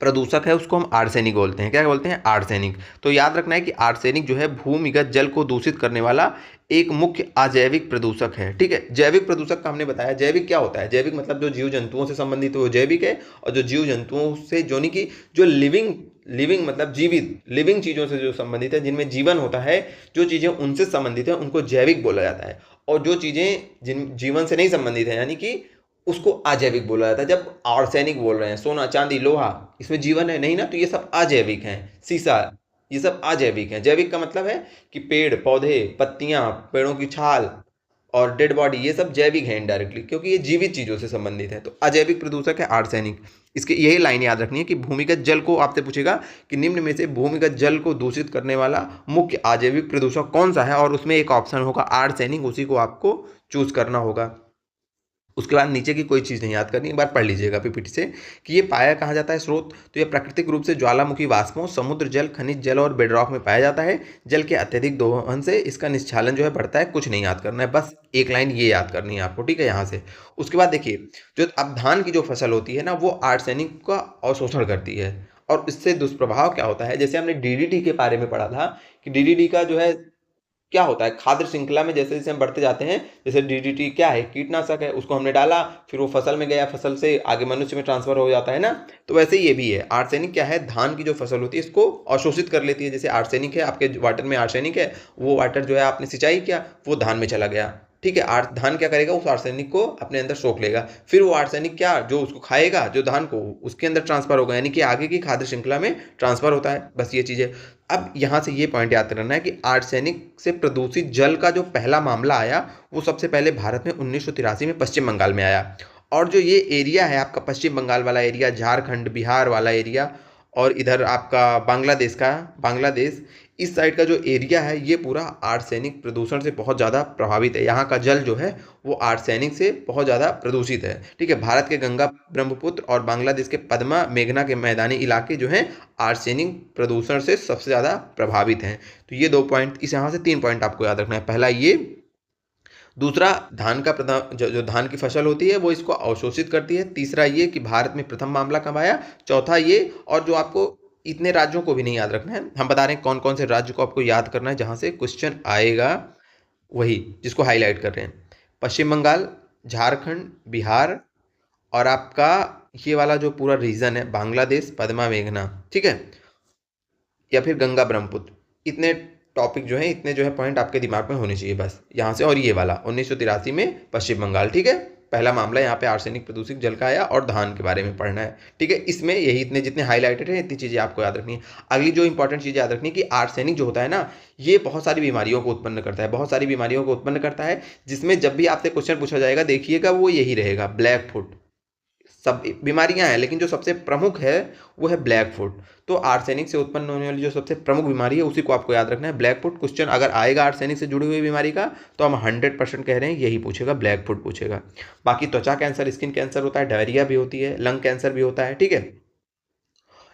प्रदूषक है उसको हम आर्सेनिक बोलते हैं। क्या बोलते हैं? आर्सेनिक। तो याद रखना है कि आर्सेनिक जो है भूमिगत जल को दूषित करने वाला एक मुख्य अजैविक प्रदूषक है। ठीक है, जैविक प्रदूषक का हमने बताया। जैविक क्या होता है? जैविक मतलब जो जीव जंतुओं से संबंधित है वो जैविक है, और जो जीव जंतुओं से जो नहीं की जो लिविंग लिविंग मतलब जीवित लिविंग चीज़ों से जो संबंधित है, जिनमें जीवन होता है, जो चीज़ें उनसे संबंधित है उनको जैविक बोला जाता है। और जो चीज़ें जिन जीवन से नहीं संबंधित है यानी कि उसको अजैविक बोला जाता है। जब आर्सेनिक बोल रहे हैं, सोना चांदी लोहा, इसमें जीवन है नहीं ना, तो ये सब अजैविक हैं। सीसा, ये सब अजैविक हैं। जैविक का मतलब है कि पेड़ पौधे, पत्तियां, पेड़ों की छाल और डेड बॉडी, ये सब जैविक है इनडायरेक्टली, क्योंकि ये जीवित चीज़ों से संबंधित है। तो अजैविक प्रदूषक है आर्सेनिक। इसके यही लाइन याद रखनी है कि भूमिगत जल को आपसे पूछेगा कि निम्न में से भूमिगत जल को दूषित करने वाला मुख्य अजैविक प्रदूषक कौन सा है, और उसमें एक ऑप्शन होगा आर्सेनिक, उसी को आपको चूज करना होगा। उसके बाद नीचे की कोई चीज़ नहीं याद करनी, एक बार पढ़ लीजिएगा पीपीटी से कि ये पाया कहाँ जाता है स्रोत। तो ये प्राकृतिक रूप से ज्वालामुखी वाष्पों, समुद्र जल, खनिज जल और बेडरॉक में पाया जाता है। जल के अत्यधिक दोहन से इसका निश्चालन जो है बढ़ता है। कुछ नहीं याद करना है, बस एक लाइन ये याद करनी है आपको, ठीक है, यहाँ से। उसके बाद देखिए, जो अब धान की जो फसल होती है ना, वो आर्सेनिक का अवशोषण करती है, और इससे दुष्प्रभाव क्या होता है, जैसे हमने डीडीटी के बारे में पढ़ा था कि डीडीटी का जो है क्या होता है, खाद्य श्रृंखला में जैसे जैसे हम बढ़ते जाते हैं, जैसे डीडीटी क्या है, कीटनाशक है, उसको हमने डाला, फिर वो फसल में गया, फसल से आगे मनुष्य में ट्रांसफर हो जाता है ना। तो वैसे ही ये भी है। आर्सेनिक क्या है, धान की जो फसल होती है इसको अवशोषित कर लेती है। जैसे आर्सेनिक है, आपके वाटर में आर्सेनिक है, वो वाटर जो है आपने सिंचाई किया, वो धान में चला गया, ठीक है। धान क्या करेगा, उस आर्सेनिक को अपने अंदर सोख लेगा, फिर वो आर्सेनिक क्या जो उसको खाएगा, जो धान को, उसके अंदर ट्रांसफर होगा, यानी कि आगे की खाद्य श्रृंखला में ट्रांसफर होता है। बस ये चीज़ है। अब यहाँ से ये पॉइंट याद रखना है कि आर्सेनिक से प्रदूषित जल का जो पहला मामला आया, वो सबसे पहले भारत में 1983 में पश्चिम बंगाल में आया। और जो ये एरिया है आपका पश्चिम बंगाल वाला एरिया, झारखंड बिहार वाला एरिया, और इधर आपका बांग्लादेश, इस साइड का जो एरिया है ये पूरा आर्सेनिक प्रदूषण से बहुत ज़्यादा प्रभावित है। यहाँ का जल जो है वो आर्सेनिक से बहुत ज़्यादा प्रदूषित है, ठीक है। भारत के गंगा, ब्रह्मपुत्र और बांग्लादेश के पद्मा, मेघना के मैदानी इलाके जो हैं आर्सेनिक प्रदूषण से सबसे ज़्यादा प्रभावित हैं। तो ये 2 पॉइंट, इस यहाँ से 3 पॉइंट आपको याद रखना है। पहला ये, दूसरा धान का जो धान की फसल होती है वो इसको अवशोषित करती है। तीसरा ये कि भारत में प्रथम मामला कब आया। चौथा ये, और जो आपको इतने राज्यों को भी नहीं याद रखना है, हम बता रहे हैं कौन कौन से राज्य को आपको याद करना है जहाँ से क्वेश्चन आएगा, वही जिसको हाईलाइट कर रहे हैं। पश्चिम बंगाल, झारखंड, बिहार, और आपका ये वाला जो पूरा रीजन है बांग्लादेश, पद्मा मेघना, ठीक है, या फिर गंगा ब्रह्मपुत्र। इतने टॉपिक जो है, इतने जो है पॉइंट आपके दिमाग में होने चाहिए बस यहाँ से। और ये वाला 1983 में पश्चिम बंगाल, ठीक है, पहला मामला यहाँ पे आर्सेनिक प्रदूषित जल का आया, और धान के बारे में पढ़ना है, ठीक है। इसमें यही इतने जितने हाईलाइटेड है, इतनी चीज़ें आपको याद रखनी है। अगली जो इंपॉर्टेंट चीज़ याद रखनी है कि आर्सेनिक जो होता है ना, ये बहुत सारी बीमारियों को उत्पन्न करता है, बहुत सारी बीमारियों को उत्पन्न करता है, जिसमें जब भी आपसे क्वेश्चन पूछा जाएगा देखिएगा वो यही रहेगा, ब्लैक फुट। सब बीमारियां हैं लेकिन जो सबसे प्रमुख है वो है ब्लैक फुट। तो आर्सेनिक से उत्पन्न होने वाली जो सबसे प्रमुख बीमारी है उसी को आपको याद रखना है, ब्लैक फुट। क्वेश्चन अगर आएगा आर्सेनिक से जुड़ी हुई बीमारी का तो हम 100% कह रहे हैं यही पूछेगा, ब्लैक फुट पूछेगा। बाकी त्वचा कैंसर, स्किन कैंसर होता है, डायरिया भी होती है, लंग कैंसर भी होता है, ठीक है,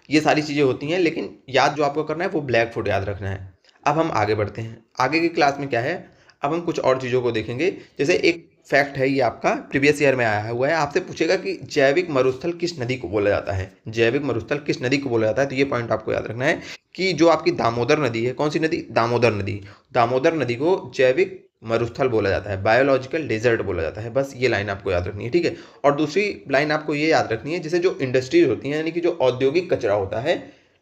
ये सारी चीज़ें होती हैं। लेकिन याद जो आपको करना है वो ब्लैक फुट याद रखना है। अब हम आगे बढ़ते हैं, आगे की क्लास में क्या है, अब हम कुछ और चीज़ों को देखेंगे। जैसे एक फैक्ट है, ये आपका प्रीवियस ईयर में आया हुआ है, आपसे पूछेगा कि जैविक मरुस्थल किस नदी को बोला जाता है, जैविक मरुस्थल किस नदी को बोला जाता है। तो ये पॉइंट आपको याद रखना है कि जो आपकी दामोदर नदी है, कौन सी नदी, दामोदर नदी, दामोदर नदी को जैविक मरुस्थल बोला जाता है, बायोलॉजिकल डेजर्ट बोला जाता है। बस ये लाइन आपको याद रखनी है, ठीक है। और दूसरी लाइन आपको ये याद रखनी है, जैसे जो इंडस्ट्रीज होती हैं, यानी कि जो औद्योगिक कचरा होता है,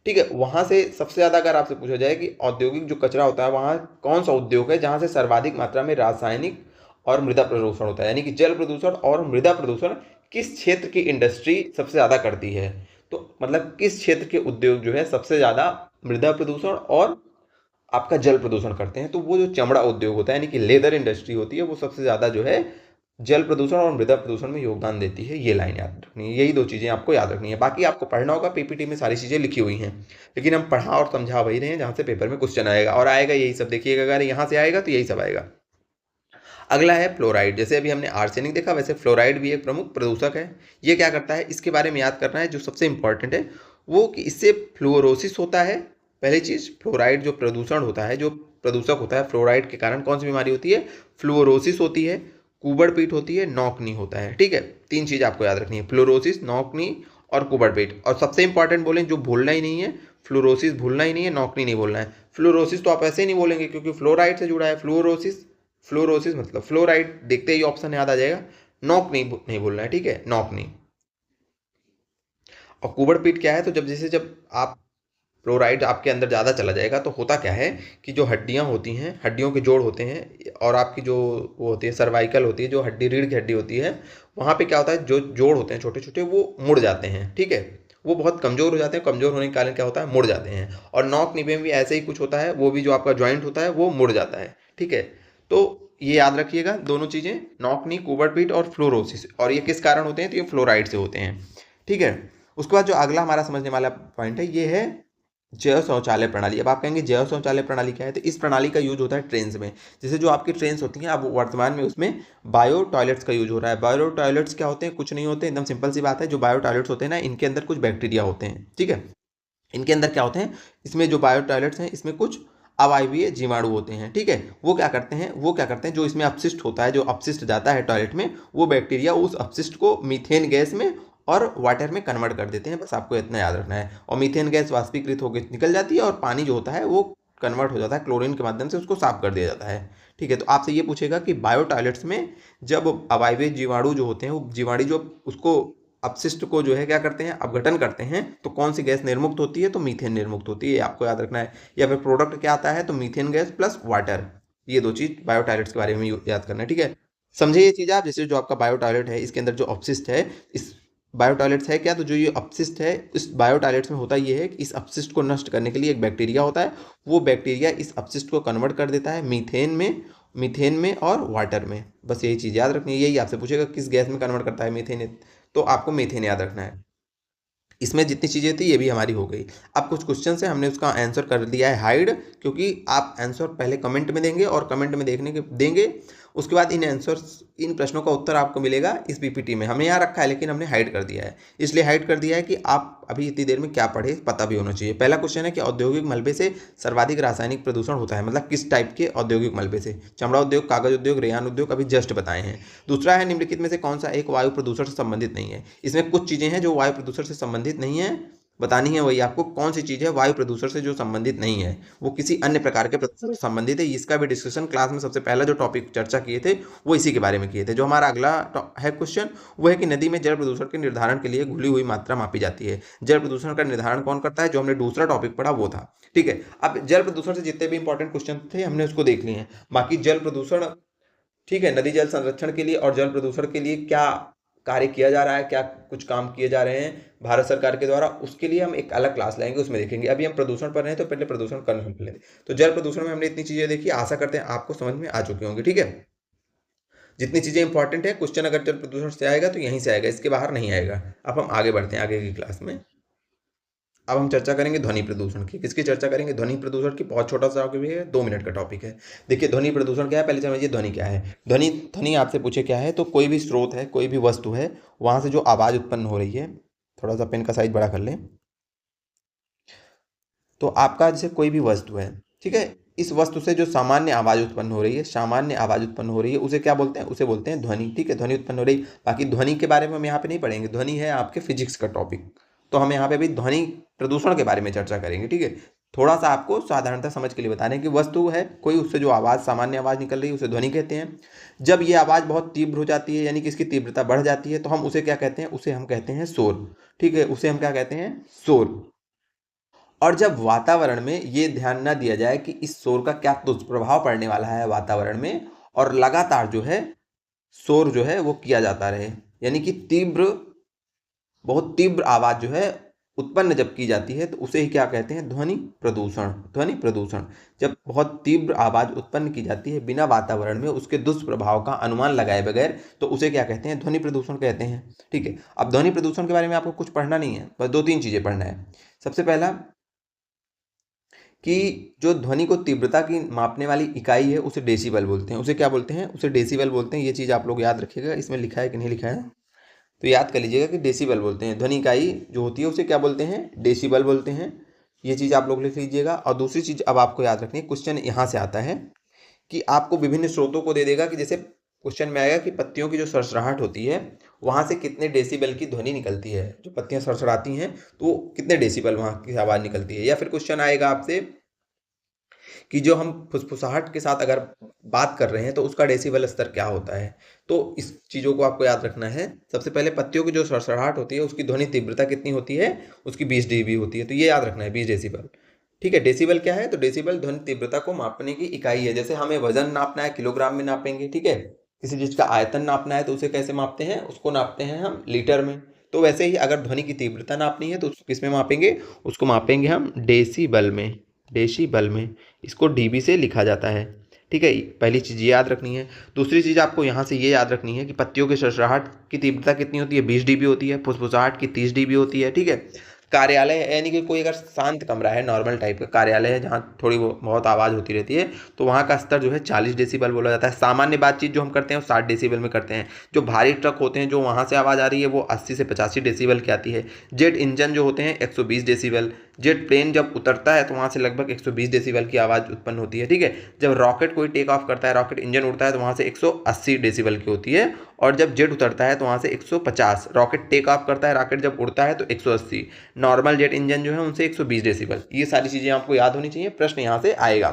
ठीक है, वहाँ से सबसे ज़्यादा अगर आपसे पूछा जाए कि औद्योगिक जो कचरा होता है वहाँ कौन सा उद्योग है जहाँ से सर्वाधिक मात्रा में रासायनिक और मृदा प्रदूषण होता है, यानी कि जल प्रदूषण और मृदा प्रदूषण किस क्षेत्र की इंडस्ट्री सबसे ज़्यादा करती है। तो मतलब किस क्षेत्र के उद्योग जो है सबसे ज़्यादा मृदा प्रदूषण और आपका जल प्रदूषण करते हैं। तो वो जो चमड़ा उद्योग होता है, यानी कि लेदर इंडस्ट्री होती है, वो सबसे ज़्यादा जो है जल प्रदूषण और मृदा प्रदूषण में योगदान देती है। ये लाइन याद रखनी है, यही 2 चीज़ें आपको याद रखनी है। बाकी आपको पढ़ना होगा, पीपीटी में सारी चीज़ें लिखी हुई हैं, लेकिन हम पढ़ा और समझा वही रहे हैं जहाँ से पेपर में क्वेश्चन आएगा, और आएगा यही सब। देखिएगा अगर यहाँ से आएगा तो यही सब आएगा। अगला है फ्लोराइड। जैसे अभी हमने आर्सेनिक देखा, वैसे फ्लोराइड भी एक प्रमुख प्रदूषक है। ये क्या करता है, इसके बारे में याद करना है। जो सबसे इंपॉर्टेंट है वो कि इससे फ्लोरोसिस होता है। पहली चीज़, फ्लोराइड जो प्रदूषण होता है, जो प्रदूषक होता है, फ्लोराइड के कारण कौन सी बीमारी होती है, फ्लोरोसिस होती है, कुबड़ पीट होती है, नौकनी होता है, ठीक है। 3 चीज़ आपको याद रखनी है, फ्लोरोसिस, नौकनी और कुबरपेट। और सबसे इंपॉर्टेंट बोलें जो भूलना ही नहीं है, फ्लोरोसिस भूलना ही नहीं है, नॉकनी नहीं बोलना है। फ्लोरोसिस तो आप ऐसे ही नहीं बोलेंगे क्योंकि फ्लोराइड से जुड़ा है, फ्लोरोसिस, फ्लोरोसिस मतलब फ्लोराइड, देखते ही ऑप्शन याद आ जाएगा। नॉकनी नहीं बोलना है, ठीक है, नॉकनी। और कुबरपेट क्या है, तो जब आप फ्लोराइड आपके अंदर ज़्यादा चला जाएगा तो होता क्या है कि जो हड्डियाँ होती हैं, हड्डियों के जोड़ होते हैं, और आपकी जो वो होती है सर्वाइकल होती है, जो हड्डी रीढ़ की हड्डी होती है, वहाँ पे क्या होता है, जो जोड़ होते हैं छोटे छोटे वो मुड़ जाते हैं, ठीक है, वो बहुत कमज़ोर हो जाते हैं, कमज़ोर होने के कारण क्या होता है, मुड़ जाते हैं। और नॉक नी में भी ऐसे ही कुछ होता है, वो भी जो आपका जॉइंट होता है वो मुड़ जाता है, ठीक है। तो ये याद रखिएगा दोनों चीज़ें, नॉक नी, कुबरपेट और फ्लोरोसिस, और ये किस कारण होते हैं, तो ये फ्लोराइड से होते हैं, ठीक है। उसके बाद जो अगला हमारा समझने वाला पॉइंट है ये है जैव शौचालय प्रणाली। अब आप कहेंगे जैव शौचालय प्रणाली क्या है, तो इस प्रणाली का यूज होता है ट्रेन्स में। जैसे जो आपकी ट्रेन्स होती हैं, अब वर्तमान में उसमें बायो टॉयलेट्स का यूज हो रहा है। बायो टॉयलेट्स क्या होते हैं, कुछ नहीं होते, एकदम सिंपल सी बात है। जो बायो टॉयलेट्स होते हैं ना, इनके अंदर कुछ बैक्टीरिया होते हैं, ठीक है। इनके अंदर क्या होते हैं, इसमें जो बायो टॉयलेट्स हैं इसमें कुछ अवायवीय जीवाणु होते हैं, ठीक है। वो क्या करते हैं, जो इसमें अपशिष्ट होता है, जो अपशिष्ट जाता है टॉयलेट में, वो बैक्टीरिया उस अपशिष्ट को मीथेन गैस में और वाटर में कन्वर्ट कर देते हैं। बस आपको इतना याद रखना है। और मीथेन गैस वाष्पीकृत होकर निकल जाती है और पानी जो होता है वो कन्वर्ट हो जाता है क्लोरीन के माध्यम से, उसको साफ कर दिया जाता है, ठीक है। तो आपसे ये पूछेगा कि बायो टॉयलेट्स में जब अवायवीय जीवाणु जो होते हैं, वो जीवाणु जो उसको अपशिष्ट को जो है क्या करते हैं, अपघटन करते हैं, तो कौन सी गैस निर्मुक्त होती है, तो मीथेन निर्मुक्त होती है, आपको याद रखना है। या फिर प्रोडक्ट क्या आता है, तो मीथेन गैस प्लस वाटर, ये दो चीज बायो टॉयलेट्स के बारे में याद करना है, ठीक है। समझे ये चीज आप, जैसे जो आपका बायो टॉयलेट है इसके अंदर जो अपशिष्ट है, इस बायो टॉयलेट्स है क्या, तो जो ये अपशिष्ट है इस बायो टॉयलेट्स में होता ये है कि इस अपशिष्ट को नष्ट करने के लिए एक बैक्टीरिया होता है, वो बैक्टीरिया इस अपशिष्ट को कन्वर्ट कर देता है मीथेन में और वाटर में। बस यही चीज़ याद रखनी है। यही आपसे पूछेगा किस गैस में कन्वर्ट करता है, मीथेन, तो आपको मीथेन याद रखना है। इसमें जितनी चीज़ें थी ये भी हमारी हो गई। अब कुछ क्वेश्चन है, हमने उसका आंसर कर दिया है हाइड, क्योंकि आप आंसर पहले कमेंट में देंगे और कमेंट में देखने के देंगे, उसके बाद इन प्रश्नों का उत्तर आपको मिलेगा इस पीपीटी में। हमने यहाँ रखा है लेकिन हमने हाइड कर दिया है, इसलिए हाइड कर दिया है कि आप अभी इतनी देर में क्या पढ़े पता भी होना चाहिए। पहला क्वेश्चन है कि औद्योगिक मलबे से सर्वाधिक रासायनिक प्रदूषण होता है, मतलब किस टाइप के औद्योगिक मलबे से। चमड़ा उद्योग, कागज उद्योग, रेयान उद्योग, अभी जस्ट बताए हैं। दूसरा है निम्नलिखित में से कौन सा एक वायु प्रदूषण से संबंधित नहीं है। इसमें कुछ चीज़ें हैं जो वायु प्रदूषण से संबंधित नहीं है, बतानी है वही आपको कौन सी चीज़ है वायु प्रदूषण से जो संबंधित नहीं है, वो किसी अन्य प्रकार के प्रदूषण से संबंधित है। इसका भी डिस्कशन क्लास में सबसे पहला जो टॉपिक चर्चा किए थे वो इसी के बारे में किए थे। जो हमारा अगला है क्वेश्चन वो है कि नदी में जल प्रदूषण के निर्धारण के लिए घुली हुई मात्रा मापी जाती है। जल प्रदूषण का निर्धारण कौन करता है, जो हमने दूसरा टॉपिक पढ़ा वो था, ठीक है। अब जल प्रदूषण से जितने भी इंपॉर्टेंट क्वेश्चन थे हमने उसको देख लिए हैं। बाकी जल प्रदूषण, ठीक है, नदी जल संरक्षण के लिए और जल प्रदूषण के लिए क्या कार्य किया जा रहा है, क्या कुछ काम किए जा रहे हैं भारत सरकार के द्वारा, उसके लिए हम एक अलग क्लास लाएंगे, उसमें देखेंगे। अभी हम प्रदूषण पर हैं तो पहले प्रदूषण कंफर्म कर लेते। तो जल प्रदूषण में हमने इतनी चीजें देखी, आशा करते हैं आपको समझ में आ चुकी होंगी, ठीक है। जितनी चीजें इंपॉर्टेंट है, क्वेश्चन अगर जल प्रदूषण से आएगा तो यहीं से आएगा, इसके बाहर नहीं आएगा। अब हम आगे बढ़ते हैं आगे की क्लास में। अब हम चर्चा करेंगे ध्वनि प्रदूषण की। किसकी चर्चा करेंगे, ध्वनि प्रदूषण की। बहुत छोटा सा भी है, 2 मिनट का टॉपिक है। देखिए ध्वनि प्रदूषण क्या है, पहले समझिए ध्वनि क्या है। ध्वनि आपसे पूछे क्या है, तो कोई भी स्रोत है, कोई भी वस्तु है, वहां से जो आवाज़ उत्पन्न हो रही है, थोड़ा सा पेन का साइज बड़ा कर लें, तो आपका जैसे कोई भी वस्तु है, ठीक है, इस वस्तु से जो सामान्य आवाज़ उत्पन्न हो रही है, उसे क्या बोलते हैं, उसे बोलते हैं ध्वनि, ठीक है। ध्वनि उत्पन्न हो रही। बाकी ध्वनि के बारे में हम यहाँ पे नहीं पढ़ेंगे, ध्वनि है आपके फिजिक्स का टॉपिक, तो हम यहाँ पे भी ध्वनि प्रदूषण के बारे में चर्चा करेंगे, ठीक है। थोड़ा सा आपको साधारणता समझ के लिए बता रहे हैं कि वस्तु है कोई, उससे जो आवाज़ सामान्य आवाज़ निकल रही है उसे ध्वनि कहते हैं। जब ये आवाज़ बहुत तीव्र हो जाती है, यानी कि इसकी तीव्रता बढ़ जाती है, तो हम उसे क्या कहते हैं, उसे हम कहते हैं शोर, ठीक है, उसे हम क्या कहते हैं, शोर। और जब वातावरण में ये ध्यान न दिया जाए कि इस शोर का क्या दुष्प्रभाव पड़ने वाला है वातावरण में, और लगातार जो है शोर जो है वो किया जाता रहे, यानी कि बहुत तीव्र आवाज़ जो है उत्पन्न जब की जाती है, तो उसे ही क्या कहते हैं, ध्वनि प्रदूषण। ध्वनि प्रदूषण, जब बहुत तीव्र आवाज़ उत्पन्न की जाती है बिना वातावरण में उसके दुष्प्रभाव का अनुमान लगाए बगैर, तो उसे क्या कहते हैं, ध्वनि प्रदूषण कहते हैं, ठीक है। अब ध्वनि प्रदूषण के बारे में आपको कुछ पढ़ना नहीं है, बस 2-3 चीज़ें पढ़ना है। सबसे पहला कि जो ध्वनि को तीव्रता की मापने वाली इकाई है उसे डेसिबल बोलते हैं। उसे क्या बोलते हैं, उसे डेसिबल बोलते हैं। ये चीज़ आप लोग याद रखिएगा, इसमें लिखा है कि नहीं लिखा है, तो याद कर लीजिएगा कि डेसिबल बोलते हैं। ध्वनि इकाई जो होती है उसे क्या बोलते हैं, डेसिबल बोलते हैं। ये चीज़ आप लोग लिख लीजिएगा। और दूसरी चीज़ अब आपको याद रखनी है, क्वेश्चन यहाँ से आता है कि आपको विभिन्न स्रोतों को दे देगा कि जैसे क्वेश्चन में आएगा कि पत्तियों की जो सरसराहट होती है वहाँ से कितने डेसिबल की ध्वनि निकलती है। जो पत्तियां सरसराती हैं तो कितने डेसिबल वहाँ की आवाज़ निकलती है। या फिर क्वेश्चन आएगा आपसे कि जो हम फुसफुसाहट के साथ अगर बात कर रहे हैं तो उसका डेसिबल स्तर क्या होता है। तो इस चीज़ों को आपको याद रखना है। सबसे पहले पत्तियों की जो सरसराहट होती है उसकी ध्वनि तीव्रता कितनी होती है, उसकी 20 डीबी होती है। तो ये याद रखना है 20 डेसिबल। ठीक है, डेसिबल क्या है, तो डेसिबल ध्वनि तीव्रता को मापने की इकाई है। जैसे हमें वजन नापना है किलोग्राम में नापेंगे, ठीक है। किसी चीज़ का आयतन नापना है तो उसे कैसे मापते हैं, उसको नापते हैं हम लीटर में। तो वैसे ही अगर ध्वनि की तीव्रता नापनी है तो उसको किस में मापेंगे, उसको मापेंगे हम डेसिबल में। डेसिबल में इसको डीबी से लिखा जाता है। ठीक है, पहली चीज़ ये याद रखनी है। दूसरी चीज़ आपको यहाँ से ये याद रखनी है कि पत्तियों की सरसराहट की तीव्रता कितनी होती है, 20 डीबी होती है। फुसफुसाहट की 30 डीबी होती है। ठीक है, कार्यालय है यानी कि कोई अगर शांत कमरा है, नॉर्मल टाइप का कार्यालय है जहाँ थोड़ी बहुत आवाज़ होती रहती है, तो वहाँ का स्तर जो है 40 डेसिबल बोला जाता है। सामान्य बातचीत जो हम करते हैं वो 60 डेसिबल में करते हैं। जो भारी ट्रक होते हैं जो वहाँ से आवाज़ आ रही है वो 80 से 85 डेसिबल की आती है। जेट इंजन जो होते हैं 120 डेसिबल। जेट प्लेन जब उतरता है तो वहाँ से लगभग 120 डेसिबल की आवाज़ उत्पन्न होती है। ठीक है, जब रॉकेट कोई टेक ऑफ करता है, रॉकेट इंजन उड़ता है तो वहाँ से 180 डेसिबल की होती है। और जब जेट उतरता है तो वहाँ से 150। रॉकेट टेक ऑफ करता है, रॉकेट जब उड़ता है तो 180। नॉर्मल जेट इंजन जो है उनसे 120 डेसिबल। ये सारी चीज़ें आपको याद होनी चाहिए, प्रश्न यहाँ से आएगा।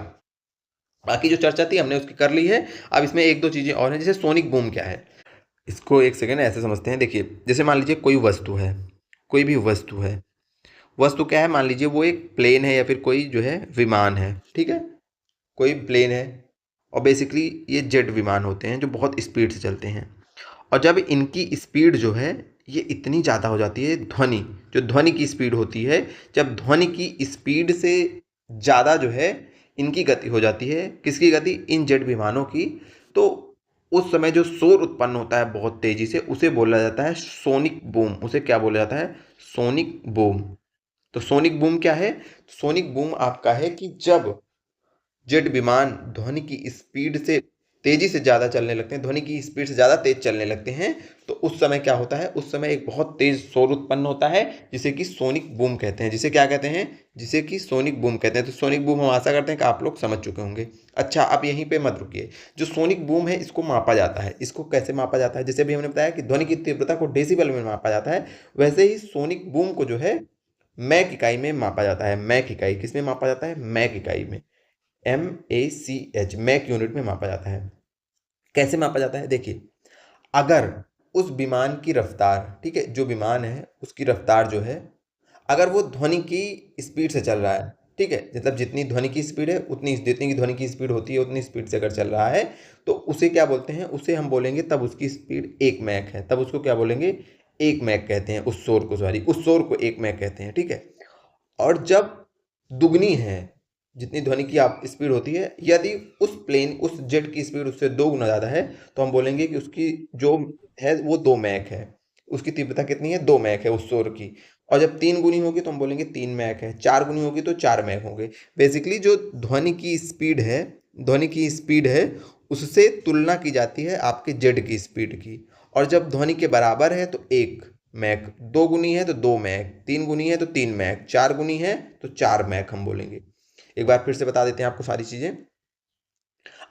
बाकी जो चर्चा थी हमने उसकी कर ली है। अब इसमें एक दो चीज़ें और हैं, जैसे सोनिक बूम क्या है, इसको एक सेकेंड ऐसे समझते हैं। देखिए, जैसे मान लीजिए कोई वस्तु है, कोई भी वस्तु है। वस्तु क्या है, मान लीजिए वो एक प्लेन है या फिर कोई जो है विमान है। ठीक है, कोई प्लेन है और बेसिकली ये जेट विमान होते हैं जो बहुत स्पीड से चलते हैं। और जब इनकी स्पीड जो है ये इतनी ज़्यादा हो जाती है, ध्वनि जो ध्वनि की स्पीड होती है, जब ध्वनि की स्पीड से ज़्यादा जो है इनकी गति हो जाती है, किसकी गति, इन जेट विमानों की, तो उस समय जो शोर उत्पन्न होता है बहुत तेज़ी से, उसे बोला जाता है सोनिक बूम। उसे क्या बोला जाता है, सोनिक बूम। तो सोनिक बूम क्या है, सोनिक बूम आपका है कि जब जेट विमान ध्वनि की स्पीड से तेजी से ज़्यादा चलने लगते हैं, ध्वनि की स्पीड से ज़्यादा तेज चलने लगते हैं, तो उस समय क्या होता है, उस समय एक बहुत तेज शोर उत्पन्न होता है जिसे कि सोनिक बूम कहते हैं। जिसे क्या कहते हैं, जिसे कि सोनिक बूम कहते हैं। तो सोनिक बूम हम आशा करते हैं कि आप लोग समझ चुके होंगे। अच्छा, अब यहीं पे मत रुकिए। जो सोनिक बूम है इसको मापा जाता है। इसको कैसे मापा जाता है, जैसे अभी हमने बताया कि ध्वनि की तीव्रता को डेसिबल में मापा जाता है, वैसे ही सोनिक बूम को जो है मैक इकाई में मापा जाता है। मैक इकाई किस में मापा जाता है, मैक इकाई में, MACH, मैक यूनिट में मापा जाता है। कैसे मापा जाता है, देखिए, अगर उस विमान की रफ्तार, ठीक है, जो विमान है उसकी रफ्तार जो है, अगर वो ध्वनि की स्पीड से चल रहा है, ठीक है, मतलब जितनी ध्वनि की स्पीड है उतनी, जितनी की ध्वनि की स्पीड होती है उतनी स्पीड से अगर चल रहा है, तो उसे क्या बोलते हैं, उसे हम बोलेंगे, तब उसकी स्पीड 1 मैक है, तब उसको क्या बोलेंगे, 1 मैक कहते हैं। उस शोर को, सॉरी, उस शोर को 1 मैक कहते हैं। ठीक है, और जब दुगनी है, जितनी ध्वनि की आप स्पीड होती है, यदि उस प्लेन, उस जेट की स्पीड उससे 2 गुना ज़्यादा है, तो हम बोलेंगे कि उसकी जो है वो 2 मैक है। उसकी तीव्रता कितनी है, 2 मैक है उस शोर की। और जब 3 गुनी होगी तो हम बोलेंगे 3 मैक है। 4 गुनी होगी तो 4 मैक होंगे। बेसिकली जो ध्वनि की स्पीड है, ध्वनि की स्पीड है, उससे तुलना की जाती है आपके जेट की स्पीड की। और जब ध्वनि के बराबर है तो 1 मैक, 2 गुनी है तो 2 मैक, 3 गुनी है तो 3 मैक, 4 गुनी है तो 4 मैक हम बोलेंगे। एक बार फिर से बता देते हैं आपको सारी चीज़ें।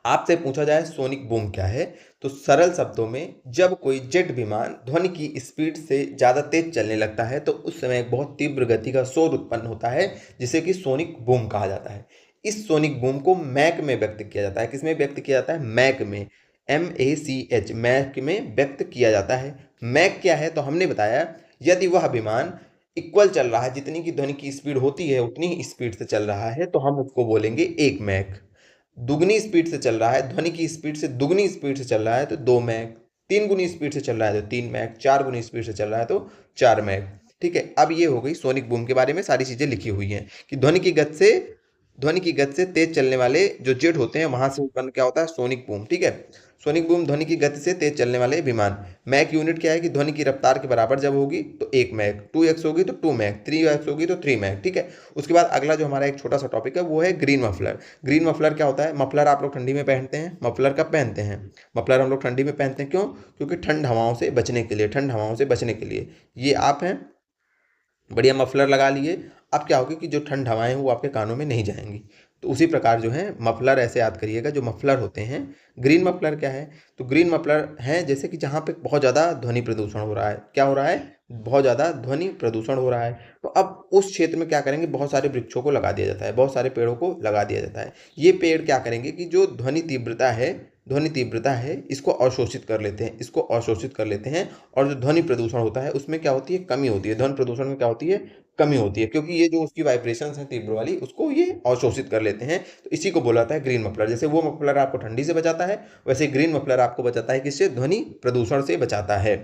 आपसे पूछा जाए सोनिक बूम क्या है, तो सरल शब्दों में जब कोई जेट विमान ध्वनि की स्पीड से ज़्यादा तेज चलने लगता है तो उस समय एक बहुत तीव्र गति का शोर उत्पन्न होता है जिसे कि सोनिक बूम कहा जाता है। इस सोनिक बूम को मैक में व्यक्त किया जाता है। किसमें व्यक्त किया जाता है, मैक में, MACH, मैक में व्यक्त किया जाता है। मैक क्या है, तो हमने बताया यदि वह विमान इक्वल चल रहा है, जितनी की ध्वनि की स्पीड होती है उतनी ही स्पीड से चल रहा है, तो हम उसको बोलेंगे 1 मैक। दुगनी स्पीड से चल रहा है, ध्वनि की स्पीड से दुगनी स्पीड से चल रहा है तो 2 मैक। 3 गुनी स्पीड से चल रहा है तो 3 मैक। 4 गुनी स्पीड से चल रहा है तो 4 मैक। ठीक है, अब ये हो गई सोनिक बूम के बारे में सारी चीज़ें लिखी हुई हैं कि ध्वनि की गति से तेज चलने वाले जो जेट होते हैं वहां से उत्पन्न क्या होता है, सोनिक बूम। ठीक है, सोनिक बूम ध्वनि की गति से तेज चलने वाले विमान। मैक यूनिट क्या है कि ध्वनि की रफ्तार के बराबर जब होगी तो 1 मैक, 2x होगी तो 2 मैक, 3x होगी तो 3 मैक। ठीक है, उसके बाद अगला जो हमारा एक छोटा सा टॉपिक है वो है ग्रीन मफलर। ग्रीन मफलर क्या होता है, मफलर आप लोग ठंडी में पहनते हैं। मफलर कब पहनते हैं, मफलर हम लोग ठंडी में पहनते हैं, क्यों, क्योंकि ठंड हवाओं से बचने के लिए, ठंड हवाओं से बचने के लिए। ये आप हैं, बढ़िया मफलर लगा लिए। अब क्या होगा कि जो ठंड हवाएं हैं वो आपके कानों में नहीं जाएंगी। तो उसी प्रकार जो है मफलर ऐसे याद करिएगा, जो मफलर होते हैं। ग्रीन मफलर क्या है? तो ग्रीन मफलर हैं जैसे कि जहाँ पे बहुत ज़्यादा ध्वनि प्रदूषण हो रहा है। क्या हो रहा है? बहुत ज़्यादा ध्वनि प्रदूषण हो रहा है। तो अब उस क्षेत्र में क्या करेंगे, बहुत सारे वृक्षों को लगा दिया जाता है, बहुत सारे पेड़ों को लगा दिया जाता है। ये पेड़ क्या करेंगे कि जो ध्वनि तीव्रता है इसको अवशोषित कर लेते हैं, इसको अवशोषित कर लेते हैं। और जो ध्वनि प्रदूषण होता है उसमें क्या होती है? कमी होती है। ध्वनि प्रदूषण में क्या होती है? कमी होती है, क्योंकि ये जो उसकी वाइब्रेशंस हैं तीव्र वाली, उसको ये अवशोषित कर लेते हैं। तो इसी को बोला जाता है ग्रीन मफलर। जैसे वो मफलर आपको ठंडी से बचाता है, वैसे ग्रीन मफलर आपको बचाता है किससे? ध्वनि प्रदूषण से बचाता है।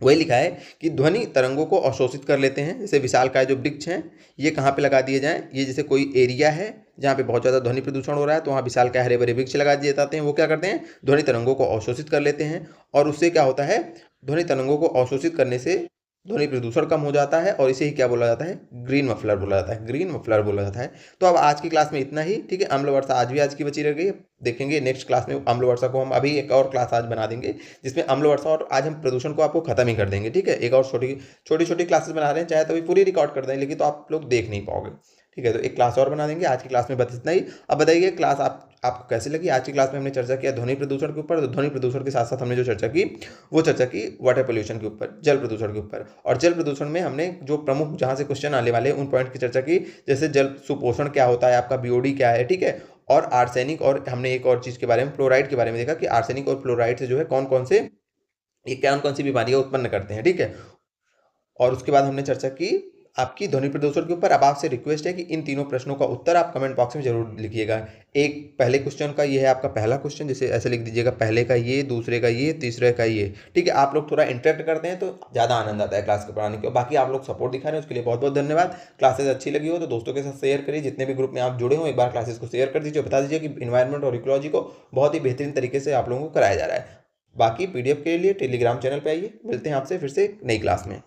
वही लिखा है कि ध्वनि तरंगों को अवशोषित कर लेते हैं। जैसे विशालकाय जो वृक्ष हैं, ये कहाँ पे लगा दिए जाएं? ये जैसे कोई एरिया है जहाँ पे बहुत ज़्यादा ध्वनि प्रदूषण हो रहा है, तो वहाँ विशालकाय हरे भरे वृक्ष लगा दिए जाते हैं। वो क्या करते हैं? ध्वनि तरंगों को अवशोषित कर लेते हैं। और उससे क्या होता है? ध्वनि तरंगों को अवशोषित करने से ध्वनि प्रदूषण कम हो जाता है, और इसे ही क्या बोला जाता है? ग्रीन मफलर बोला जाता है। ग्रीन मफलर बोला जाता है। तो अब आज की क्लास में इतना ही, ठीक है। अम्ल वर्षा आज की बची रह गई। देखेंगे नेक्स्ट क्लास में अम्ल वर्षा को, हम अभी एक और क्लास आज बना देंगे जिसमें अम्ल वर्षा, और आज हम प्रदूषण को आपको खत्म ही कर देंगे, ठीक है। एक और छोटी छोटी क्लासेस बना रहे हैं, चाहे तो अभी पूरी रिकॉर्ड कर दें, लेकिन तो आप लोग देख नहीं पाओगे, ठीक है। तो एक क्लास और बना देंगे। आज की क्लास में बस इतना ही। अब बताइए क्लास आपको कैसे लगी? आज की क्लास में हमने चर्चा किया ध्वनि प्रदूषण के ऊपर। तो ध्वनि प्रदूषण के साथ साथ हमने जो चर्चा की, वो चर्चा की वाटर पोल्यूशन के ऊपर, जल प्रदूषण के ऊपर। और जल प्रदूषण में हमने जो प्रमुख जहाँ से क्वेश्चन आने वाले हैं उन पॉइंट की चर्चा की। जैसे जल सुपोषण क्या होता है, आपका बीओडी क्या है, ठीक है। और आर्सेनिक, और हमने एक और चीज़ के बारे में, फ्लोराइड के बारे में देखा कि आर्सेनिक और फ्लोराइड से जो है कौन कौन से, ये कौन कौन सी बीमारियां उत्पन्न करते हैं, ठीक है। और उसके बाद हमने चर्चा की आपकी ध्वनि प्रदूषण के ऊपर। अब आपसे रिक्वेस्ट है कि इन तीनों प्रश्नों का उत्तर आप कमेंट बॉक्स में जरूर लिखिएगा। एक पहले क्वेश्चन का ये है आपका पहला क्वेश्चन, जैसे ऐसे लिख दीजिएगा, पहले का ये, दूसरे का ये, तीसरे का ये, ठीक है। आप लोग थोड़ा इंटरेक्ट करते हैं तो ज़्यादा आनंद आता है क्लास के पढ़ाने के। बाकी आप लोग सपोर्ट दिखा रहे हैं, उसके लिए बहुत बहुत धन्यवाद। क्लासेस अच्छी लगी हो तो दोस्तों के साथ शेयर करिए। जितने भी ग्रुप में आप जुड़े हो, एक बार क्लासेस को शेयर कर दीजिए, बता दीजिए कि इन्वायरमेंट और इकोलॉजी को बहुत ही बेहतरीन तरीके से आप लोगों को कराया जा रहा है। बाकी पीडीएफ के लिए टेलीग्राम चैनल पर आइए। मिलते हैं आपसे फिर से नई क्लास में।